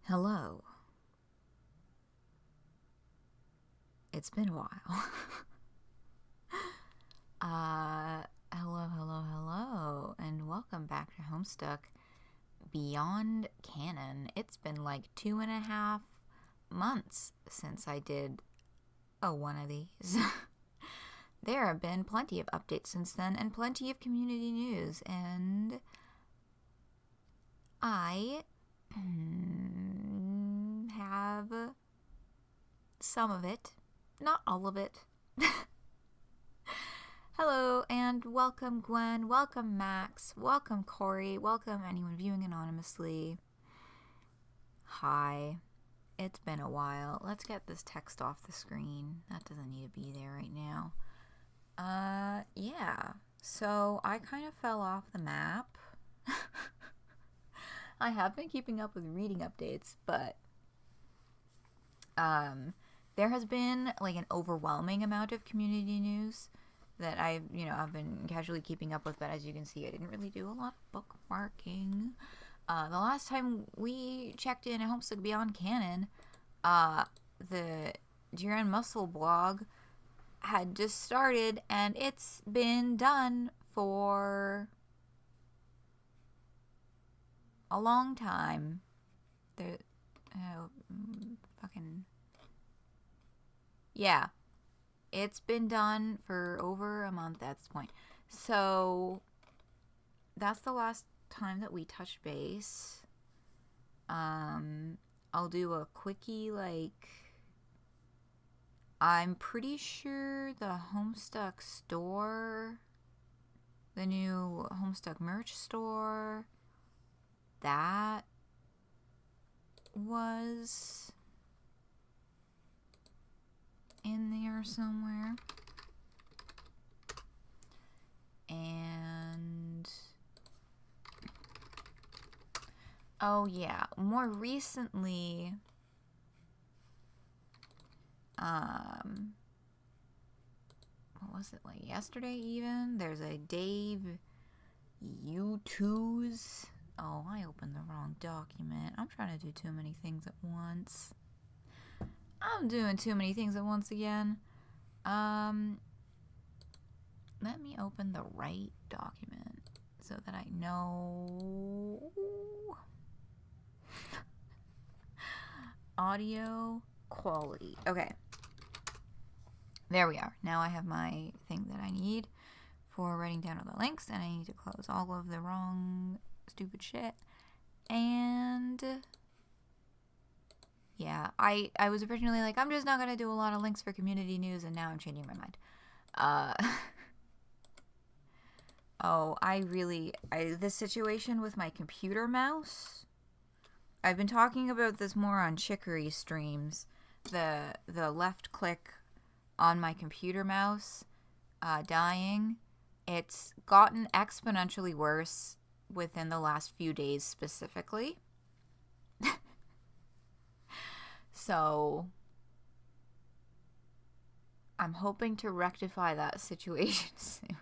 Hello. It's been a while. Hello, and welcome back to Homestuck Beyond Canon. It's been like 2.5 months since I did one of these. There have been plenty of updates since then, and plenty of community news, and I have some of it, not all of it. Hello, and welcome Gwen, welcome Max, welcome Corey, welcome anyone viewing anonymously. Hi, it's been a while. Let's get this text off the screen. That doesn't need to be there right now. Yeah, so I kind of fell off the map. I have been keeping up with reading updates, but there has been like an overwhelming amount of community news that I've been casually keeping up with, but as you can see, I didn't really do a lot of bookmarking. The last time we checked in at Homestuck Beyond Canon, the Jiren Muscle blog had just started, and it's been done for a long time. Yeah, it's been done for over a month at this point. So that's the last time that we touched base. I'll do a quickie, I'm pretty sure the Homestuck store, the new Homestuck merch store, that was in there somewhere. And oh yeah, more recently, what was it, like yesterday even? There's a Dave U2's. Oh, I opened the wrong document. I'm trying to do too many things at once. I'm doing too many things at once again. Let me open the right document so that I know. Audio quality. Okay. There we are. Now I have my thing that I need for writing down all the links, and I need to close all of the wrong stupid shit. And yeah, I was originally like, I'm just not gonna do a lot of links for community news, and now I'm changing my mind. This situation with my computer mouse, I've been talking about this more on Chicory streams. The left click on my computer mouse dying, it's gotten exponentially worse within the last few days specifically. So I'm hoping to rectify that situation soon.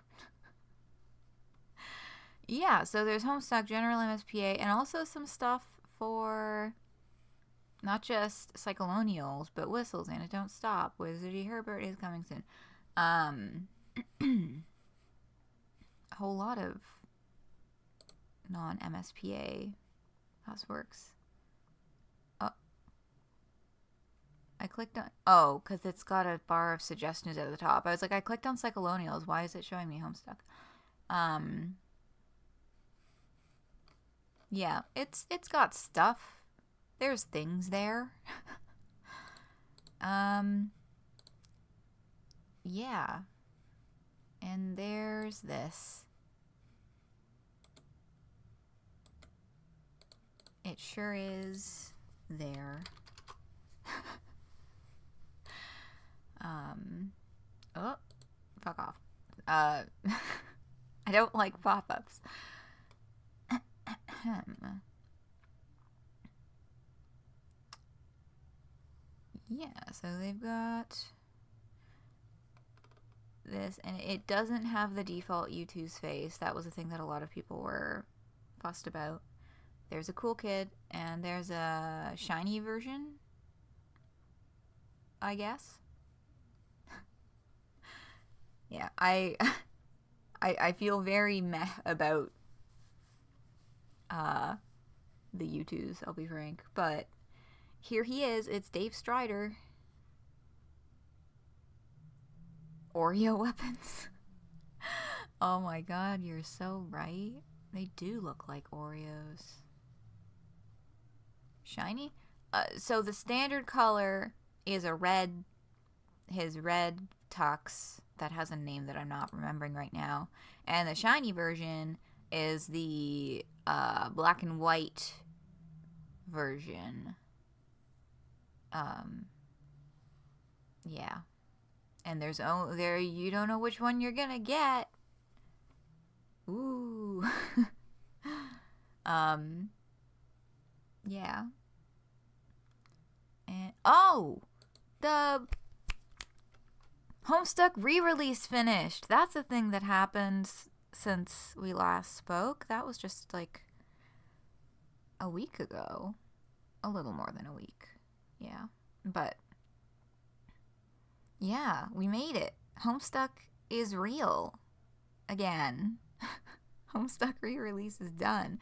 Yeah, so there's Homestuck, General MSPA, and also some stuff for not just Cyclonials, but Whistles, and It Don't Stop. Wizardy Herbert is coming soon. A whole lot of non-MSPA houseworks. Oh. I clicked on... Oh, because it's got a bar of suggestions at the top. I was like, I clicked on Cyclonials. Why is it showing me Homestuck? Yeah, it's got stuff. There's things there. Yeah. And there's this. It sure is there. Oh, fuck off. I don't like pop-ups. Yeah, so they've got this, and it doesn't have the default U2's face. That was a thing that a lot of people were fussed about. There's a cool kid, and there's a shiny version, I guess. Yeah, I feel very meh about the U2s, I'll be frank. But here he is, it's Dave Strider. Oreo weapons. Oh my god, you're so right. They do look like Oreos. Shiny? So the standard color is a red, his red tux that has a name that I'm not remembering right now. And the shiny version is the black and white version. Yeah. And there's there you don't know which one you're gonna get. Ooh. Yeah. And the Homestuck re-release finished. That's a thing that happened since we last spoke. That was just like a week ago. A little more than a week. Yeah. But yeah, we made it. Homestuck is real. Again. Homestuck re-release is done.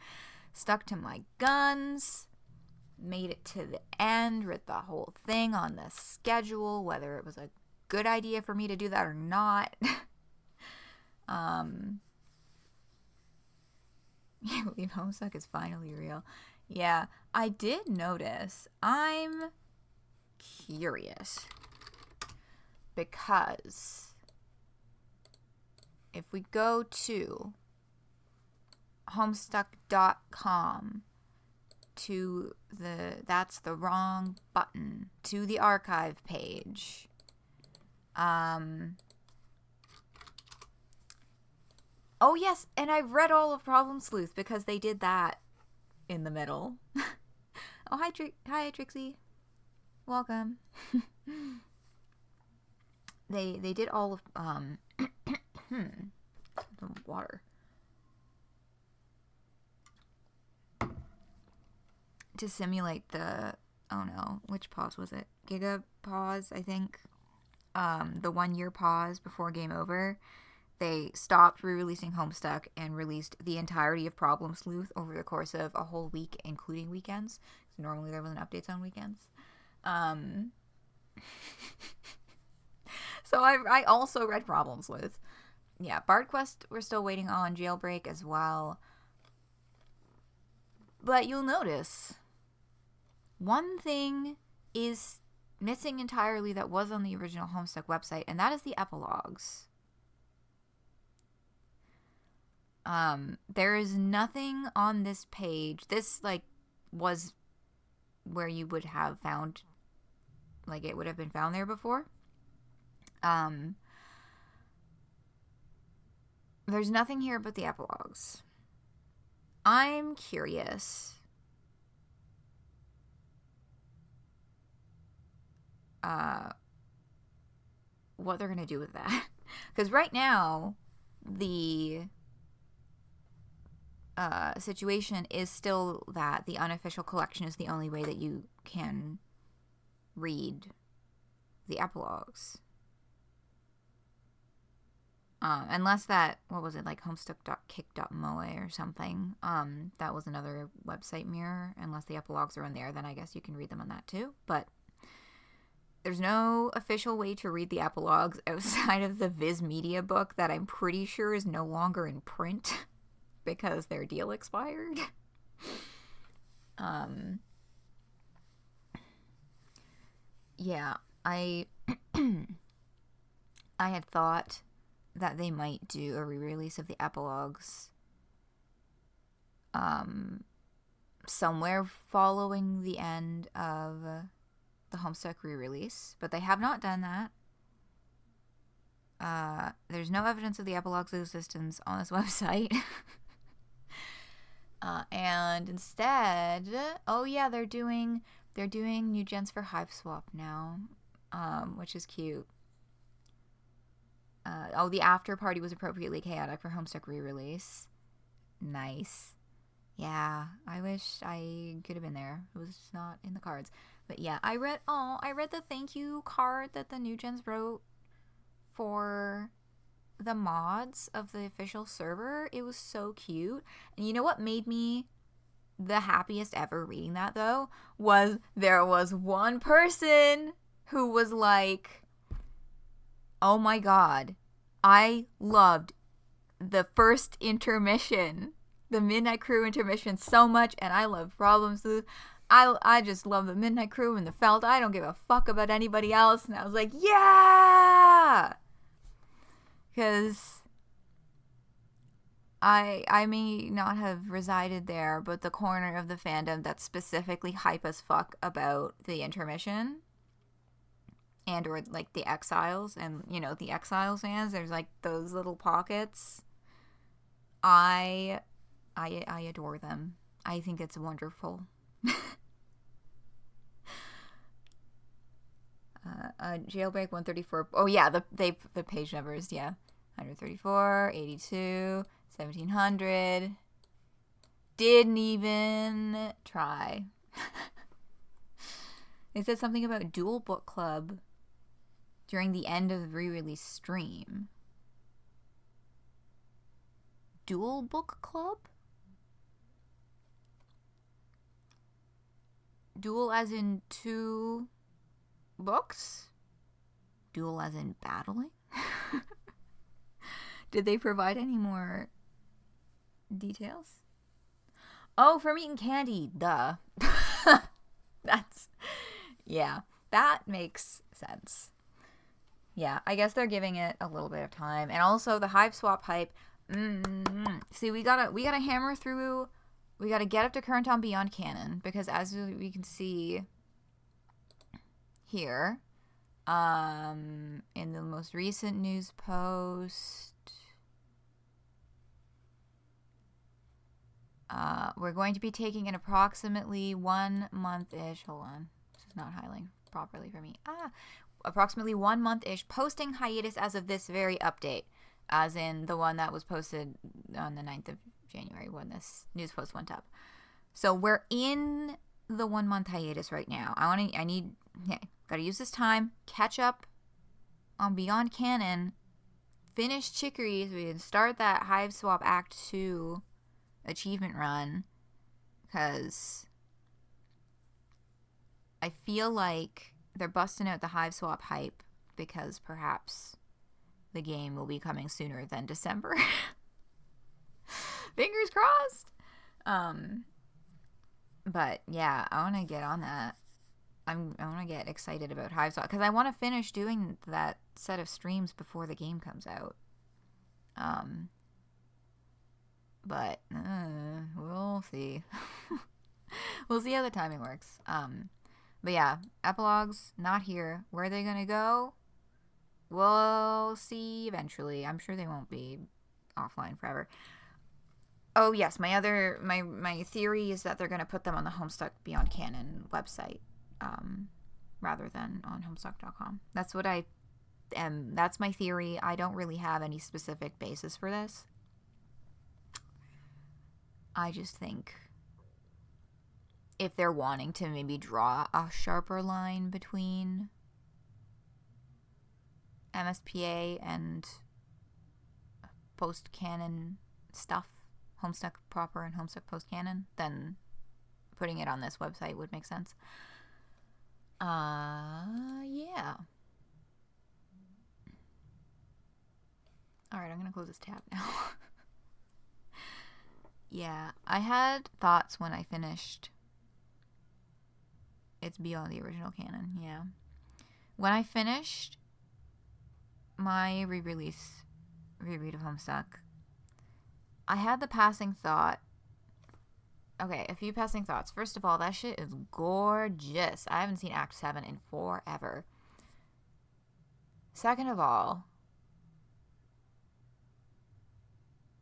Stuck to my guns. Made it to the end. Read the whole thing on the schedule. Whether it was a good idea for me to do that or not. You believe Homestuck is finally real. Yeah, I did notice. I'm curious. Because if we go to homestuck.com to that's the wrong button, to the archive page. Oh yes, and I've read all of Problem Sleuth because they did that in the middle. Oh, hi Trixie. Welcome. They did all of water. To simulate the which pause was it? Giga pause, I think. The 1 year pause before Game Over. They stopped re-releasing Homestuck and released the entirety of Problem Sleuth over the course of a whole week, including weekends. So normally there wasn't updates on weekends. So I also read Problem Sleuth. Yeah, Bard Quest we're still waiting on, Jailbreak as well. But you'll notice one thing is missing entirely that was on the original Homestuck website, and that is the epilogues. There is nothing on this page. This, was where you would have found, it would have been found there before. There's nothing here but the epilogues. I'm curious. What they're going to do with that. Because right now, the situation is still that the unofficial collection is the only way that you can read the epilogues. Unless that, what was it, homestuck.kick.moe or something. That was another website mirror. Unless the epilogues are in there, then I guess you can read them on that too. But there's no official way to read the epilogues outside of the Viz Media book that I'm pretty sure is no longer in print because their deal expired. Yeah, I had thought that they might do a re-release of the epilogues somewhere following the end of the Homestuck re-release, but they have not done that. There's no evidence of the epilogue's existence on this website. And instead, they're doing new gens for Hive Swap now, which is cute. The after party was appropriately chaotic for Homestuck re-release. Nice. Yeah, I wish I could have been there. It was not in the cards. But yeah, I read the thank you card that the New Gens wrote for the mods of the official server. It was so cute. And you know what made me the happiest ever reading that, though, was there was one person who was like, oh my god, I loved the first intermission, the Midnight Crew intermission, so much, and I love Problem Sleuth. I just love the Midnight Crew and the Felt. I don't give a fuck about anybody else. And I was like, yeah! Because I may not have resided there, but the corner of the fandom that's specifically hype as fuck about the intermission and or like the Exiles and, you know, the Exiles fans, there's like those little pockets. I adore them. I think it's wonderful. Jailbreak 134. Oh yeah, the page numbers, yeah. 134, 82, 1700. Didn't even try. They said something about Dual Book Club during the end of the re-release stream. Dual Book Club? Dual as in two books? Dual as in battling? Did they provide any more details? Oh, from eating candy. Duh. Yeah, that makes sense. Yeah, I guess they're giving it a little bit of time. And also the Hive Swap hype. See, we gotta hammer through. We gotta get up to current on Beyond Canon, because as we can see here, in the most recent news post, we're going to be taking an approximately 1 month-ish. Hold on, this is not highlighting properly for me. Approximately 1 month-ish posting hiatus as of this very update, as in the one that was posted on the 9th of January when this news post went up. So we're in the 1 month hiatus right now. Gotta use this time, catch up on Beyond Canon, finish Chicory so we can start that Hive Swap Act 2 achievement run, because I feel like they're busting out the Hive Swap hype because perhaps the game will be coming sooner than December. Fingers crossed. But yeah, I want to get on that. I want to get excited about Hive Swap because I want to finish doing that set of streams before the game comes out. But we'll see. We'll see how the timing works. But yeah, epilogues not here. Where are they gonna go? We'll see eventually. I'm sure they won't be offline forever. Oh yes, my theory is that they're gonna put them on the Homestuck Beyond Canon website, rather than on Homestuck.com. That's what that's my theory. I don't really have any specific basis for this. I just think if they're wanting to maybe draw a sharper line between MSPA and post-canon stuff, Homestuck proper and Homestuck post-canon, then putting it on this website would make sense. Yeah. Alright, I'm gonna close this tab now. Yeah, I had thoughts when I finished It's Beyond the Original Canon, yeah. When I finished my reread of Homestuck, I had the passing thought. Okay, a few passing thoughts. First of all, that shit is gorgeous. I haven't seen Act 7 in forever. Second of all,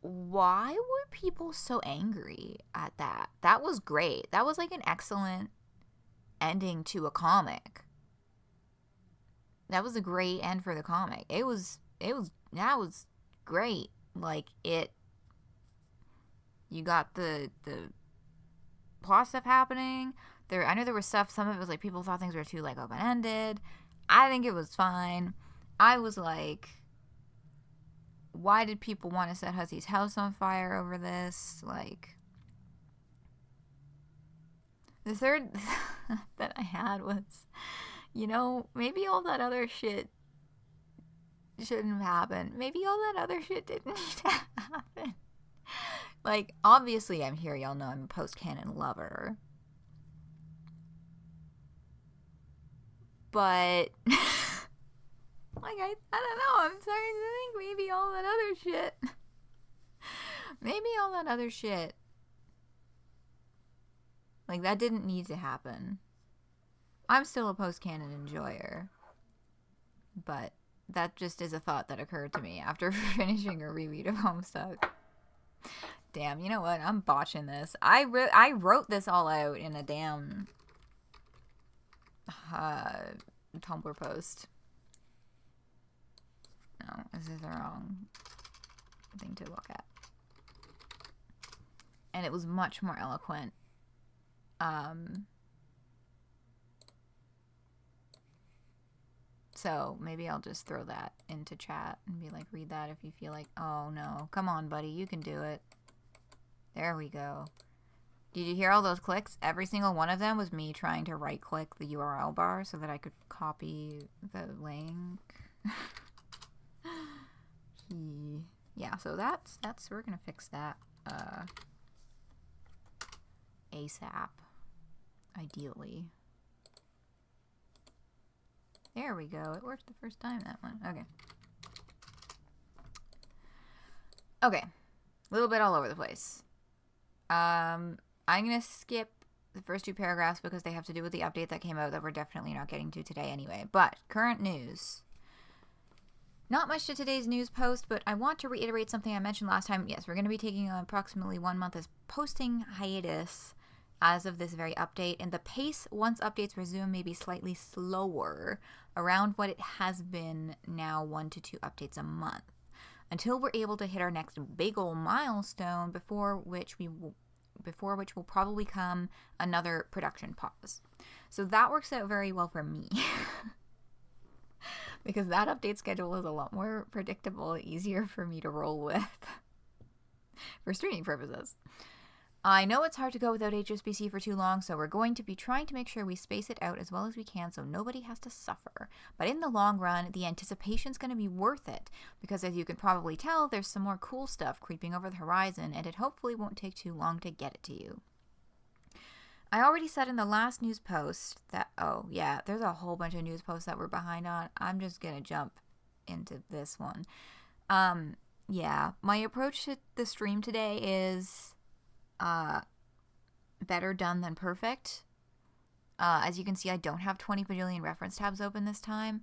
why were people so angry at that? That was great. That was like an excellent ending to a comic. That was a great end for the comic. That was great. Like, you got the plot stuff happening. I know there was stuff, some of it was like people thought things were too like open-ended. I think it was fine. I was like, why did people want to set Huzzy's house on fire over this? Like, the third that I had was, you know, maybe all that other shit shouldn't have happened. Maybe all that other shit didn't need to happen. Like, obviously I'm here, y'all know I'm a post-canon lover. But, like, I don't know, I'm starting to think maybe all that other shit. Maybe all that other shit. Like, that didn't need to happen. I'm still a post-canon enjoyer. But that just is a thought that occurred to me after finishing a reread of Homestuck. Damn, you know what? I'm botching this. I wrote this all out in a damn Tumblr post. No, this is the wrong thing to look at. And it was much more eloquent. So maybe I'll just throw that into chat and be like, read that if you feel like, oh no, come on buddy, you can do it. There we go. Did you hear all those clicks? Every single one of them was me trying to right click the URL bar so that I could copy the link. Yeah, so that's we're gonna fix that ASAP, ideally. There we go. It worked the first time, that one. Okay. Okay. A little bit all over the place. I'm going to skip the first two paragraphs because they have to do with the update that came out that we're definitely not getting to today anyway. But, current news. Not much to today's news post, but I want to reiterate something I mentioned last time. Yes, we're going to be taking approximately 1 month as posting hiatus as of this very update, and the pace once updates resume may be slightly slower around what it has been now, 1 to 2 updates a month, until we're able to hit our next big ol' milestone, before which will probably come another production pause. So that works out very well for me. Because that update schedule is a lot more predictable, easier for me to roll with for streaming purposes. I know it's hard to go without HSBC for too long, so we're going to be trying to make sure we space it out as well as we can so nobody has to suffer. But in the long run, the anticipation's going to be worth it, because as you can probably tell, there's some more cool stuff creeping over the horizon, and it hopefully won't take too long to get it to you. I already said in the last news post that, oh yeah, there's a whole bunch of news posts that we're behind on. I'm just going to jump into this one. Yeah, my approach to the stream today is better done than perfect. As you can see, I don't have 20 bajillion reference tabs open this time.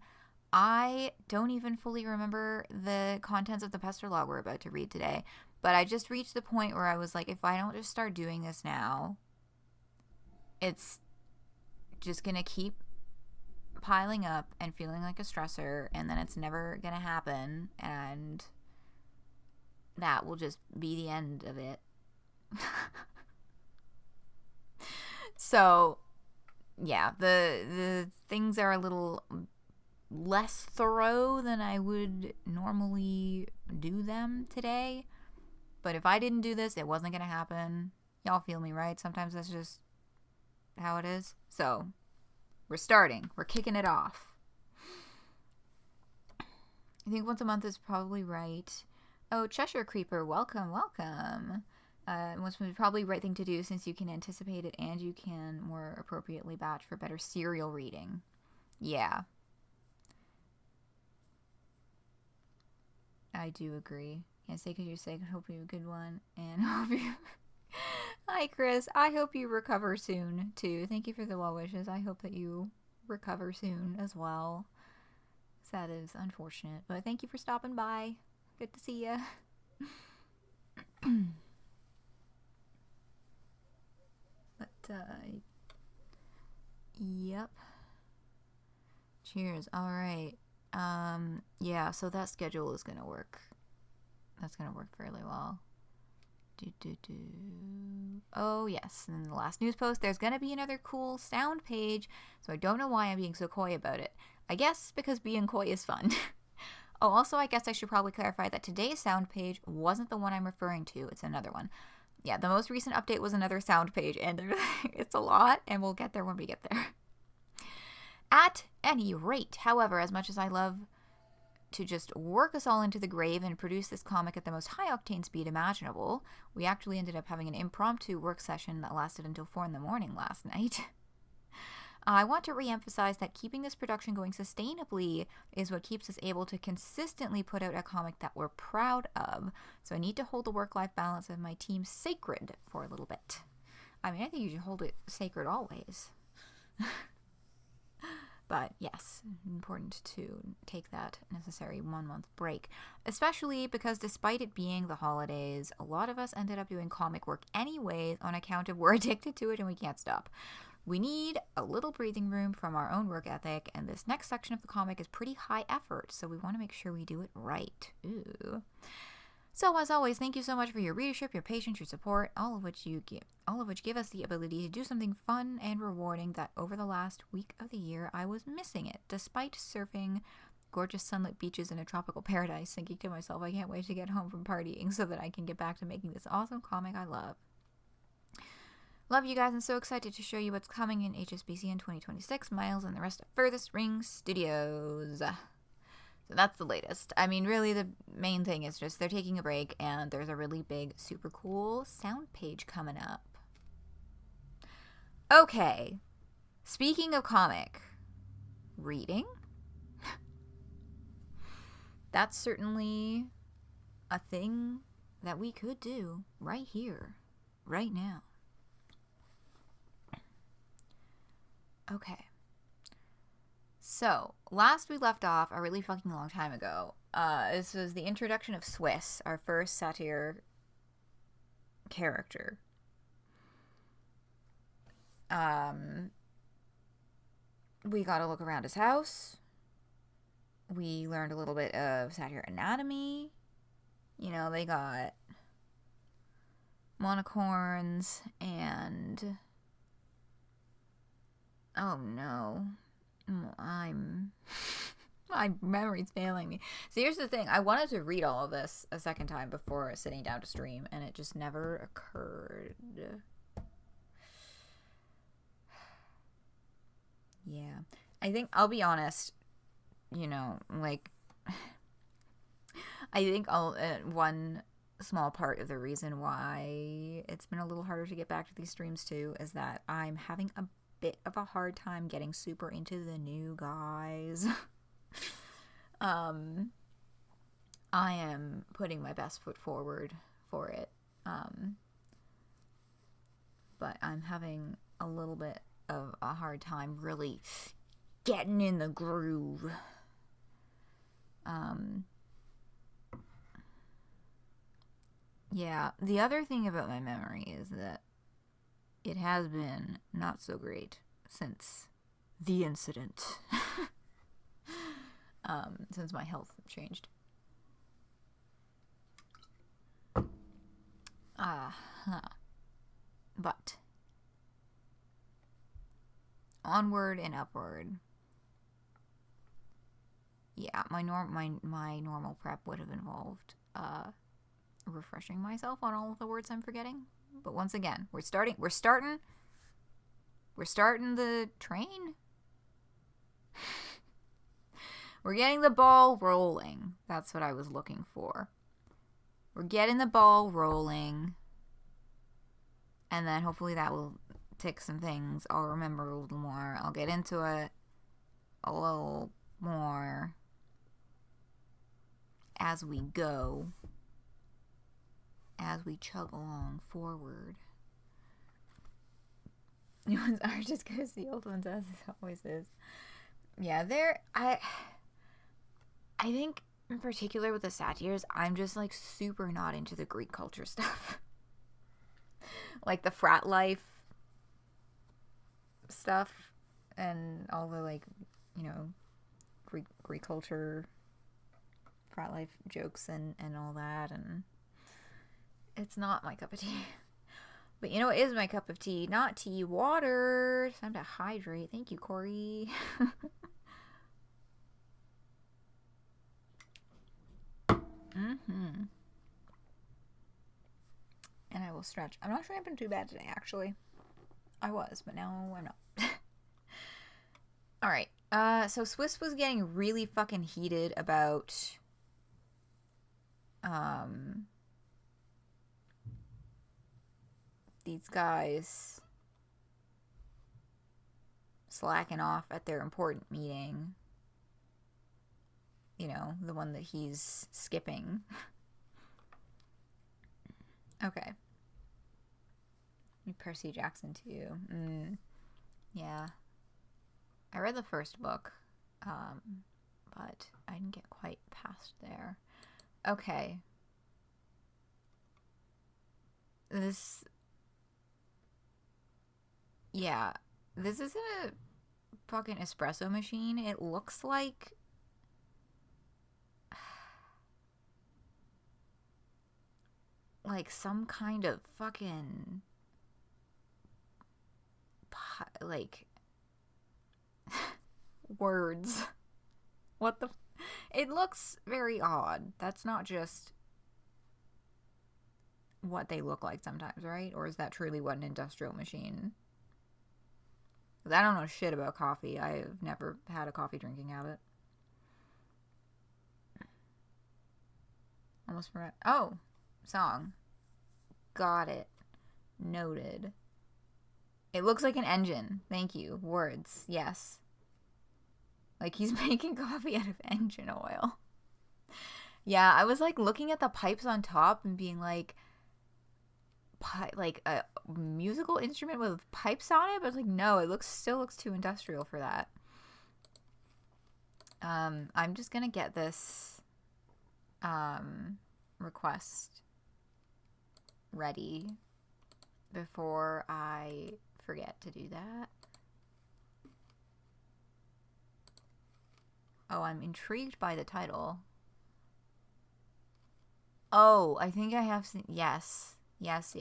I don't even fully remember the contents of the pester log we're about to read today, but I just reached the point where I was like, if I don't just start doing this now, it's just gonna keep piling up and feeling like a stressor, and then it's never gonna happen, and that will just be the end of it. So yeah, the things are a little less thorough than I would normally do them today, but if I didn't do this, it wasn't gonna happen. Y'all feel me, right? Sometimes that's just how it is. So we're starting, we're kicking it off. I think once a month is probably right. Oh, Cheshire Creeper, welcome. Which was probably the right thing to do, since you can anticipate it and you can more appropriately batch for better serial reading. Yeah. I do agree. Can't say because you're sick. I hope you have a good one. And hope you... Hi, Chris. I hope you recover soon, too. Thank you for the well wishes. I hope that you recover soon as well. That is unfortunate. But thank you for stopping by. Good to see you. Yep. Cheers. Alright. Yeah, so that schedule is gonna work. That's gonna work fairly well. Oh, yes. And in the last news post, there's going to be another cool sound page, so I don't know why I'm being so coy about it. I guess because being coy is fun. Oh, also, I guess I should probably clarify that today's sound page wasn't the one I'm referring to. It's another one. Yeah, the most recent update was another sound page, and it's a lot, and we'll get there when we get there. At any rate, however, as much as I love to just work us all into the grave and produce this comic at the most high-octane speed imaginable, we actually ended up having an impromptu work session that lasted until 4 a.m. last night. I want to re-emphasize that keeping this production going sustainably is what keeps us able to consistently put out a comic that we're proud of, so I need to hold the work-life balance of my team sacred for a little bit. I mean, I think you should hold it sacred always. But yes, important to take that necessary 1-month break, especially because despite it being the holidays, a lot of us ended up doing comic work anyways on account of we're addicted to it and we can't stop. We need a little breathing room from our own work ethic, and this next section of the comic is pretty high effort, so we want to make sure we do it right. Ooh. So as always, thank you so much for your readership, your patience, your support, all of which give us the ability to do something fun and rewarding that over the last week of the year I was missing it, despite surfing gorgeous sunlit beaches in a tropical paradise, thinking to myself, I can't wait to get home from partying so that I can get back to making this awesome comic I love. Love you guys and so excited to show you what's coming in HSBC in 2026, Miles and the rest of Furthest Ring Studios. So that's the latest. I mean, really, the main thing is just they're taking a break, and there's a really big, super cool sound page coming up. Okay. Speaking of comic reading, that's certainly a thing that we could do right here, right now. Okay. So, last we left off a really fucking long time ago. This was the introduction of Swiss, our first satyr character. We got to look around his house. We learned a little bit of satyr anatomy. You know, they got monocorns and... Oh no. My memory's failing me. So here's the thing. I wanted to read all of this a second time before sitting down to stream, and it just never occurred. Yeah. I think, I'll be honest, you know, like, I think one small part of the reason why it's been a little harder to get back to these streams too is that I'm having a bit of a hard time getting super into the new guys. I am putting my best foot forward for it. But I'm having a little bit of a hard time really getting in the groove. Yeah, the other thing about my memory is that it has been not so great since the incident. Since my health changed. But onward and upward. Yeah, my normal prep would have involved refreshing myself on all of the words I'm forgetting. But once again, we're starting the train. We're getting the ball rolling. That's what I was looking for. We're getting the ball rolling. And then hopefully that will tick some things. I'll remember a little more. I'll get into it a little more as we go. As we chug along forward. New ones are just because the old ones, as it always is. Yeah, I think in particular with the satyrs, I'm just like super not into the Greek culture stuff. Like the frat life stuff and all the, like, you know, Greek culture frat life jokes and all that, and It's not my cup of tea. But you know what is my cup of tea? Not tea, water. It's time to hydrate. Thank you, Corey. Mm-hmm. And I will stretch. I'm not sure I've been too bad today, actually. I was, but now I'm not. Alright. So Swiss was getting really fucking heated about these guys slacking off at their important meeting. You know, the one that he's skipping. Okay. Percy Jackson too. Yeah. I read the first book, but I didn't get quite past there. Okay. Yeah, this isn't a fucking espresso machine. It looks like some kind of fucking like words. What the it looks very odd. That's not just what they look like sometimes, right? Or is that truly what an industrial machine? I don't know shit about coffee. I've never had a coffee drinking habit. Almost forgot. Oh, song. Got it. Noted. It looks like an engine. Thank you. Words. Yes. Like he's making coffee out of engine oil. Yeah, I was like looking at the pipes on top and being like a musical instrument with pipes on it, but I was like, no, it still looks too industrial for that. I'm just gonna get this request ready before I forget to do that. Oh, I'm intrigued by the title. Oh, I think I have seen. Yes. Yes.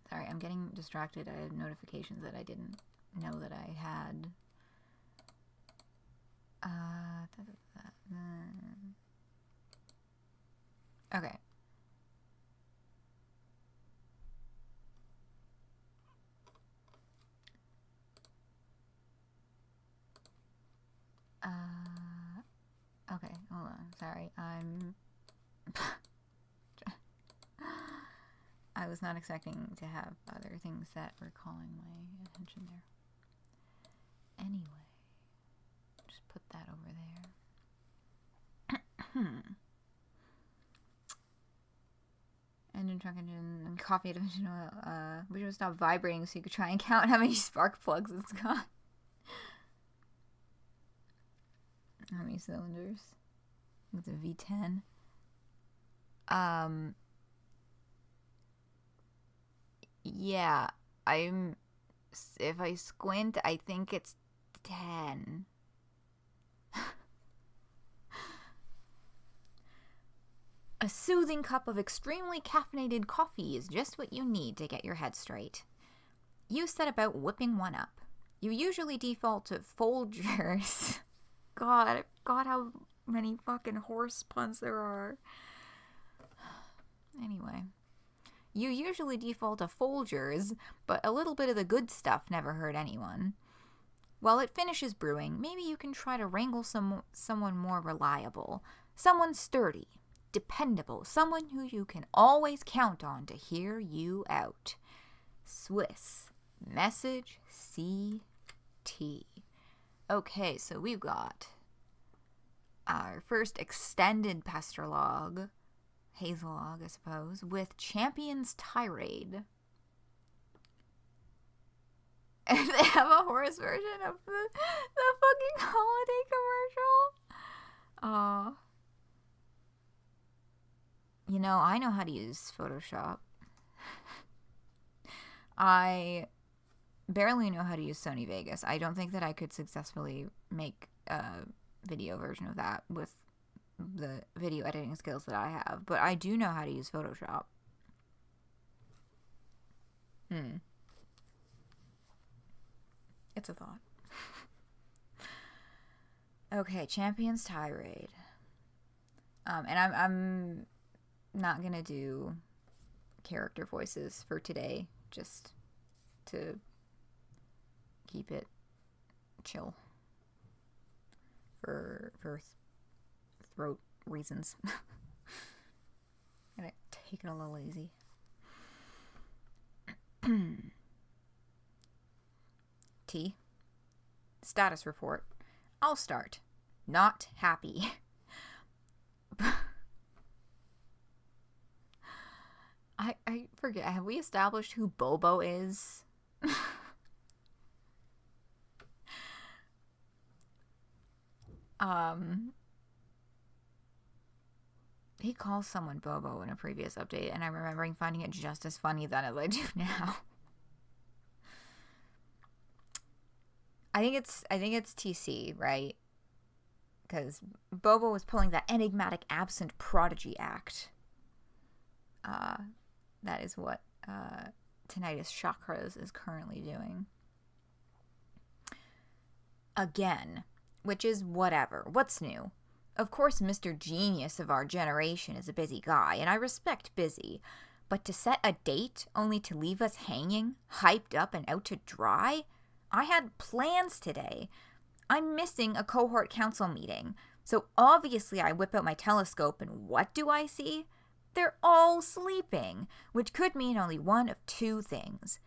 Sorry, I'm getting distracted. I have notifications that I didn't know that I had. Okay. Okay, hold on. Sorry, I was not expecting to have other things that were calling my attention there. Anyway, just put that over there. Engine, truck engine, and coffee engine oil. We should stop vibrating so you could try and count how many spark plugs it's got. How many cylinders? It's a V10. Yeah, if I squint, I think it's 10. A soothing cup of extremely caffeinated coffee is just what you need to get your head straight. You set about whipping one up. You usually default to Folgers. God, I forgot how many fucking horse puns there are. Anyway. You usually default to Folgers, but a little bit of the good stuff never hurt anyone. While it finishes brewing, maybe you can try to wrangle someone more reliable. Someone sturdy, dependable, someone who you can always count on to hear you out. Swiss. Message CT. Okay, so we've got our first extended pastoralog, hazelog, I suppose, with Champion's Tirade. And they have a horse version of the fucking holiday commercial. You know, I know how to use Photoshop. I barely know how to use Sony Vegas. I don't think that I could successfully make a video version of that with the video editing skills that I have. But I do know how to use Photoshop. It's a thought. Okay, Champions Tirade. And I'm not gonna do character voices for today, just to keep it chill for throat reasons. Gonna take it a little easy. T. Status report. I'll start. Not happy. I forget. Have we established who Bobo is? He calls someone Bobo in a previous update, and I'm remembering finding it just as funny then as I do now. I think it's TC, right? Because Bobo was pulling that enigmatic absent prodigy act. That is what Tinnitus Chakras is currently doing. Again, which is whatever. What's new? Of course, Mr. Genius of our generation is a busy guy, and I respect busy. But to set a date only to leave us hanging, hyped up and out to dry? I had plans today. I'm missing a cohort council meeting, so obviously I whip out my telescope and what do I see? They're all sleeping, which could mean only one of two things.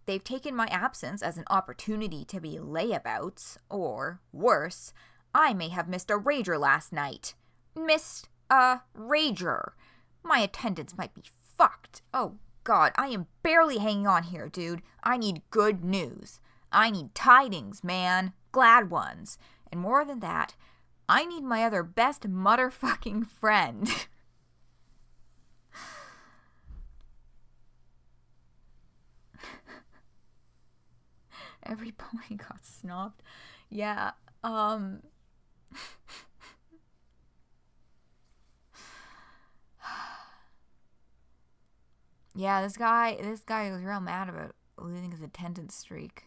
They've taken my absence as an opportunity to be layabouts, or, worse, I may have missed a rager last night. Missed a rager. My attendance might be fucked. Oh God, I am barely hanging on here, dude. I need good news. I need tidings, man. Glad ones. And more than that, I need my other best motherfucking friend. Every pony got snobbed. Yeah, yeah, this guy was real mad about losing his attendance streak.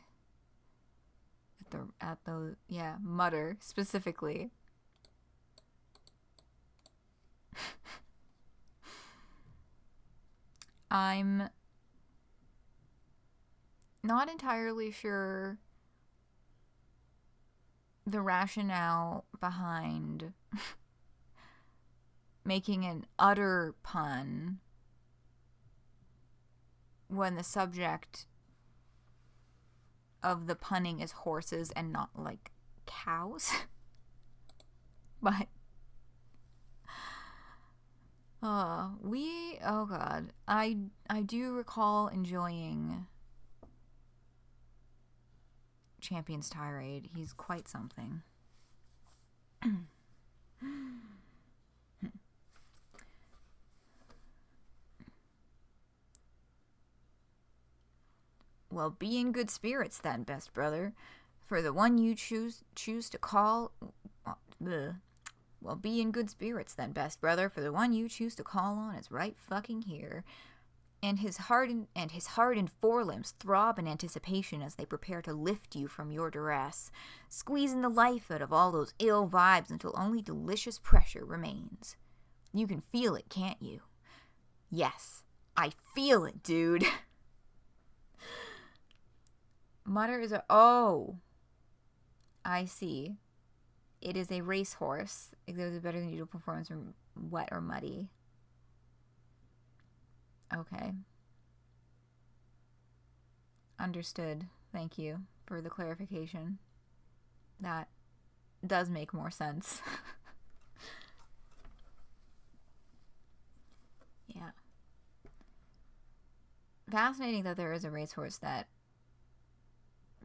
At the Mutter specifically. I'm not entirely sure the rationale behind making an utter pun when the subject of the punning is horses and not like cows. But oh God, I do recall enjoying Champion's Tirade. He's quite something. Well, be in good spirits then, best brother, for the one you choose to call. Well, be in good spirits then, best brother, for the one you choose to call on is right fucking here. And his heart and forelimbs throb in anticipation as they prepare to lift you from your duress, squeezing the life out of all those ill vibes until only delicious pressure remains. You can feel it, can't you? Yes, I feel it, dude. Mutter is oh, I see. It is a racehorse. Exhibits a better than usual performance from wet or muddy. Okay. Understood. Thank you for the clarification. That does make more sense. Yeah. Fascinating that there is a racehorse that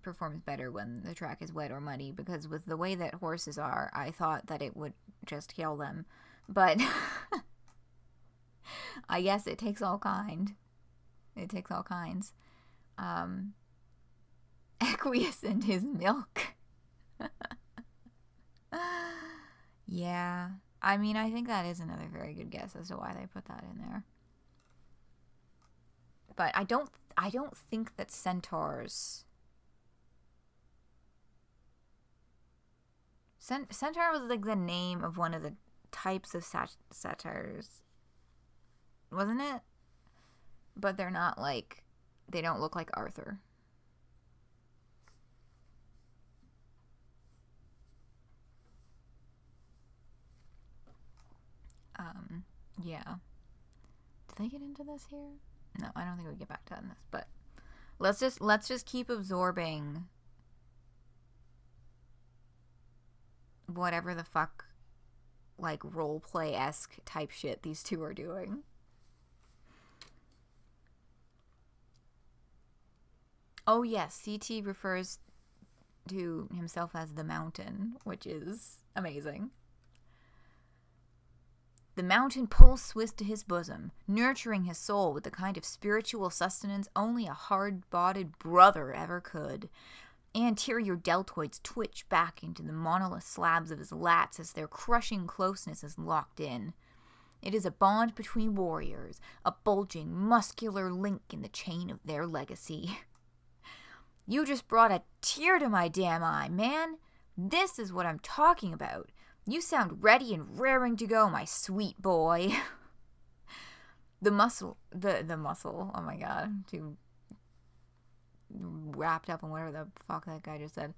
performs better when the track is wet or muddy, because with the way that horses are, I thought that it would just kill them. But I guess it takes all kind. It takes all kinds. acquiescent his milk. Yeah. I mean, I think that is another very good guess as to why they put that in there. But I don't think that centaurs... Centaur was like the name of one of the types of satyrs. Wasn't it? But they're not like... They don't look like Arthur. Yeah. Did they get into this here? No, I don't think we get back to that in this, but let's just keep absorbing whatever the fuck, like, roleplay-esque type shit these two are doing. Oh yes, CT refers to himself as the Mountain, which is amazing. The Mountain pulls Swiss to his bosom, nurturing his soul with the kind of spiritual sustenance only a hard-bodied brother ever could. Anterior deltoids twitch back into the monolith slabs of his lats as their crushing closeness is locked in. It is a bond between warriors, a bulging, muscular link in the chain of their legacy. You just brought a tear to my damn eye, man. This is what I'm talking about. You sound ready and raring to go, my sweet boy. The muscle, oh my god, too wrapped up in whatever the fuck that guy just said.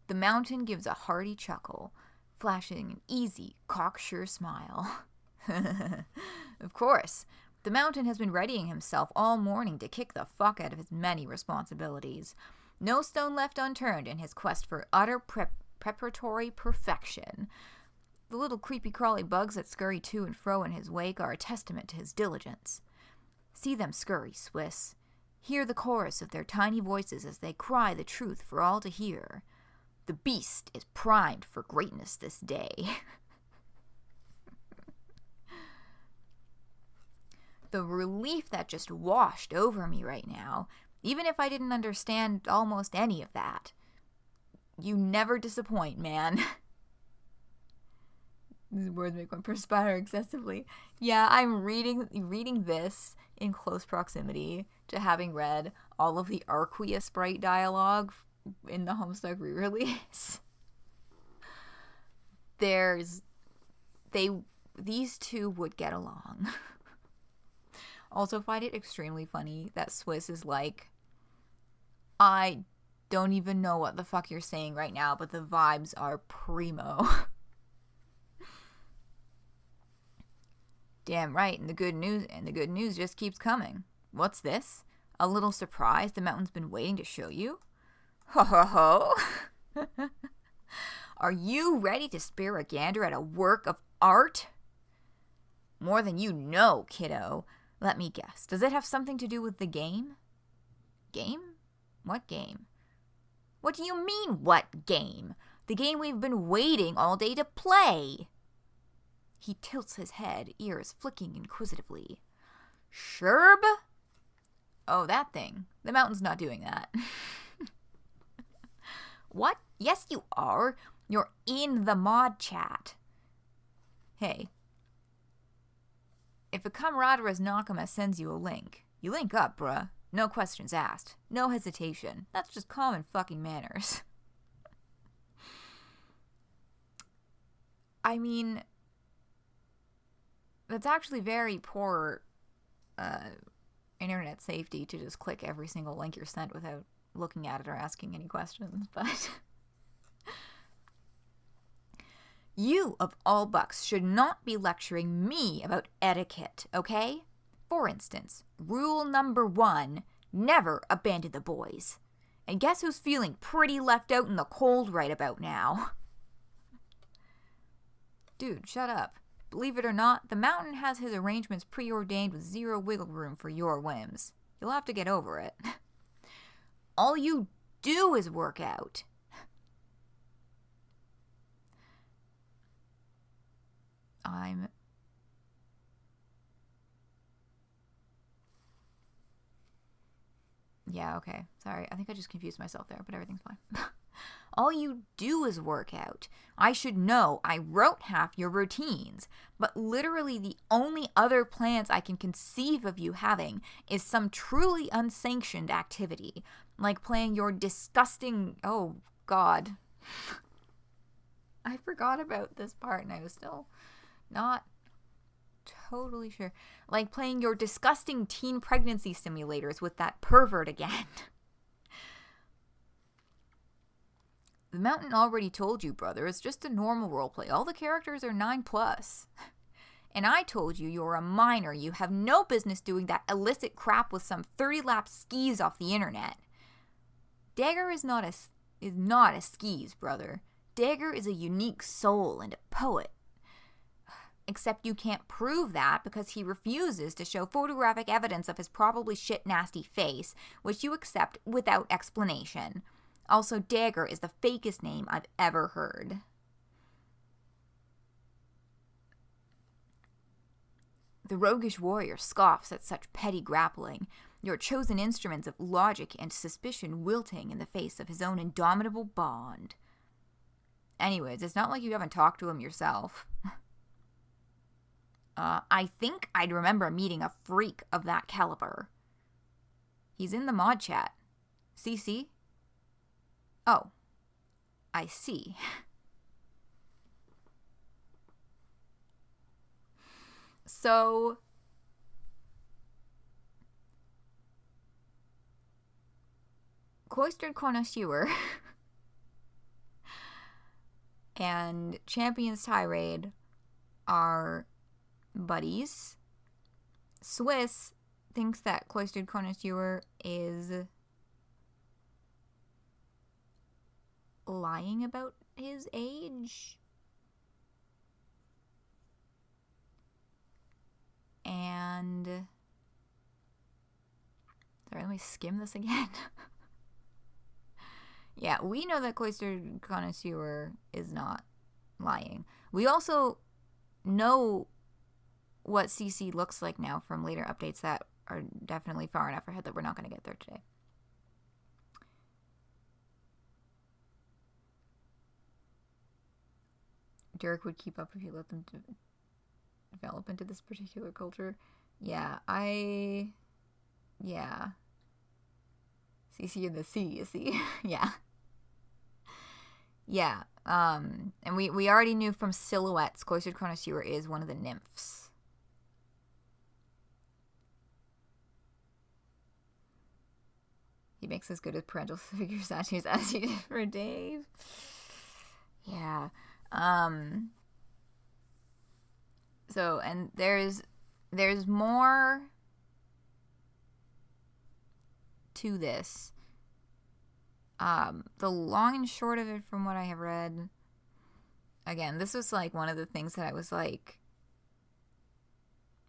The Mountain gives a hearty chuckle, flashing an easy, cocksure smile. Of course, the Mountain has been readying himself all morning to kick the fuck out of his many responsibilities. No stone left unturned in his quest for utter preparatory perfection. The little creepy-crawly bugs that scurry to and fro in his wake are a testament to his diligence. See them scurry, Swiss. Hear the chorus of their tiny voices as they cry the truth for all to hear. The beast is primed for greatness this day. The relief that just washed over me right now, even if I didn't understand almost any of that. You never disappoint, man. These words make one perspire excessively. Yeah, I'm reading this in close proximity to having read all of the Arquia Sprite dialogue in the Homestuck re-release. These two would get along. Also find it extremely funny that Swiss is like, I don't even know what the fuck you're saying right now, but the vibes are primo. Damn right, and the good news just keeps coming. What's this? A little surprise the Mountain's been waiting to show you? Ho ho ho! Are you ready to spear a gander at a work of art? More than you know, kiddo. Let me guess. Does it have something to do with the game? Game? What game? What do you mean, what game? The game we've been waiting all day to play. He tilts his head, ears flicking inquisitively. Sherb? Oh, that thing. The Mountain's not doing that. What? Yes, you are. You're in the mod chat. Hey. If a Camaraderas Nakama sends you a link, you link up, bruh. No questions asked. No hesitation. That's just common fucking manners. I mean, that's actually very poor internet safety to just click every single link you're sent without looking at it or asking any questions, but... You, of all bucks, should not be lecturing me about etiquette, okay? For instance, rule number 1, never abandon the boys. And guess who's feeling pretty left out in the cold right about now? Dude, shut up. Believe it or not, the Mountain has his arrangements preordained with zero wiggle room for your whims. You'll have to get over it. All you do is work out. Yeah, okay. Sorry. I think I just confused myself there, but everything's fine. All you do is work out. I should know. I wrote half your routines. But literally the only other plans I can conceive of you having is some truly unsanctioned activity. Like playing your disgusting... Oh, God. I forgot about this part and I was still not totally sure. Like playing your disgusting teen pregnancy simulators with that pervert again. The mountain already told you, brother. It's just a normal roleplay. All the characters are 9+. And I told you you're a minor. You have no business doing that illicit crap with some 30-lap skis off the internet. Dagger is not a skis, brother. Dagger is a unique soul and a poet. Except you can't prove that because he refuses to show photographic evidence of his probably shit nasty face, which you accept without explanation. Also, Dagger is the fakest name I've ever heard. The roguish warrior scoffs at such petty grappling, your chosen instruments of logic and suspicion wilting in the face of his own indomitable bond. Anyways, it's not like you haven't talked to him yourself. I think I'd remember meeting a freak of that caliber. He's in the mod chat. CC? Oh, I see. So, Cloistered Connoisseur and Champions Tirade are buddies. Swiss thinks that Cloistered Connoisseur is lying about his age. And sorry, let me skim this again. Yeah, we know that Cloistered Connoisseur is not lying. We also know what CC looks like now from later updates that are definitely far enough ahead that we're not going to get there today. Derek would keep up if you let them develop into this particular culture. Yeah, yeah. CC in the sea, you see? Yeah. Yeah. And we already knew from silhouettes, Cloistered Connoisseur is one of the nymphs. He makes as good as parental figure statues as he did for Dave. Yeah. So, and there's more to this. The long and short of it from what I have read, again, this was like one of the things that I was like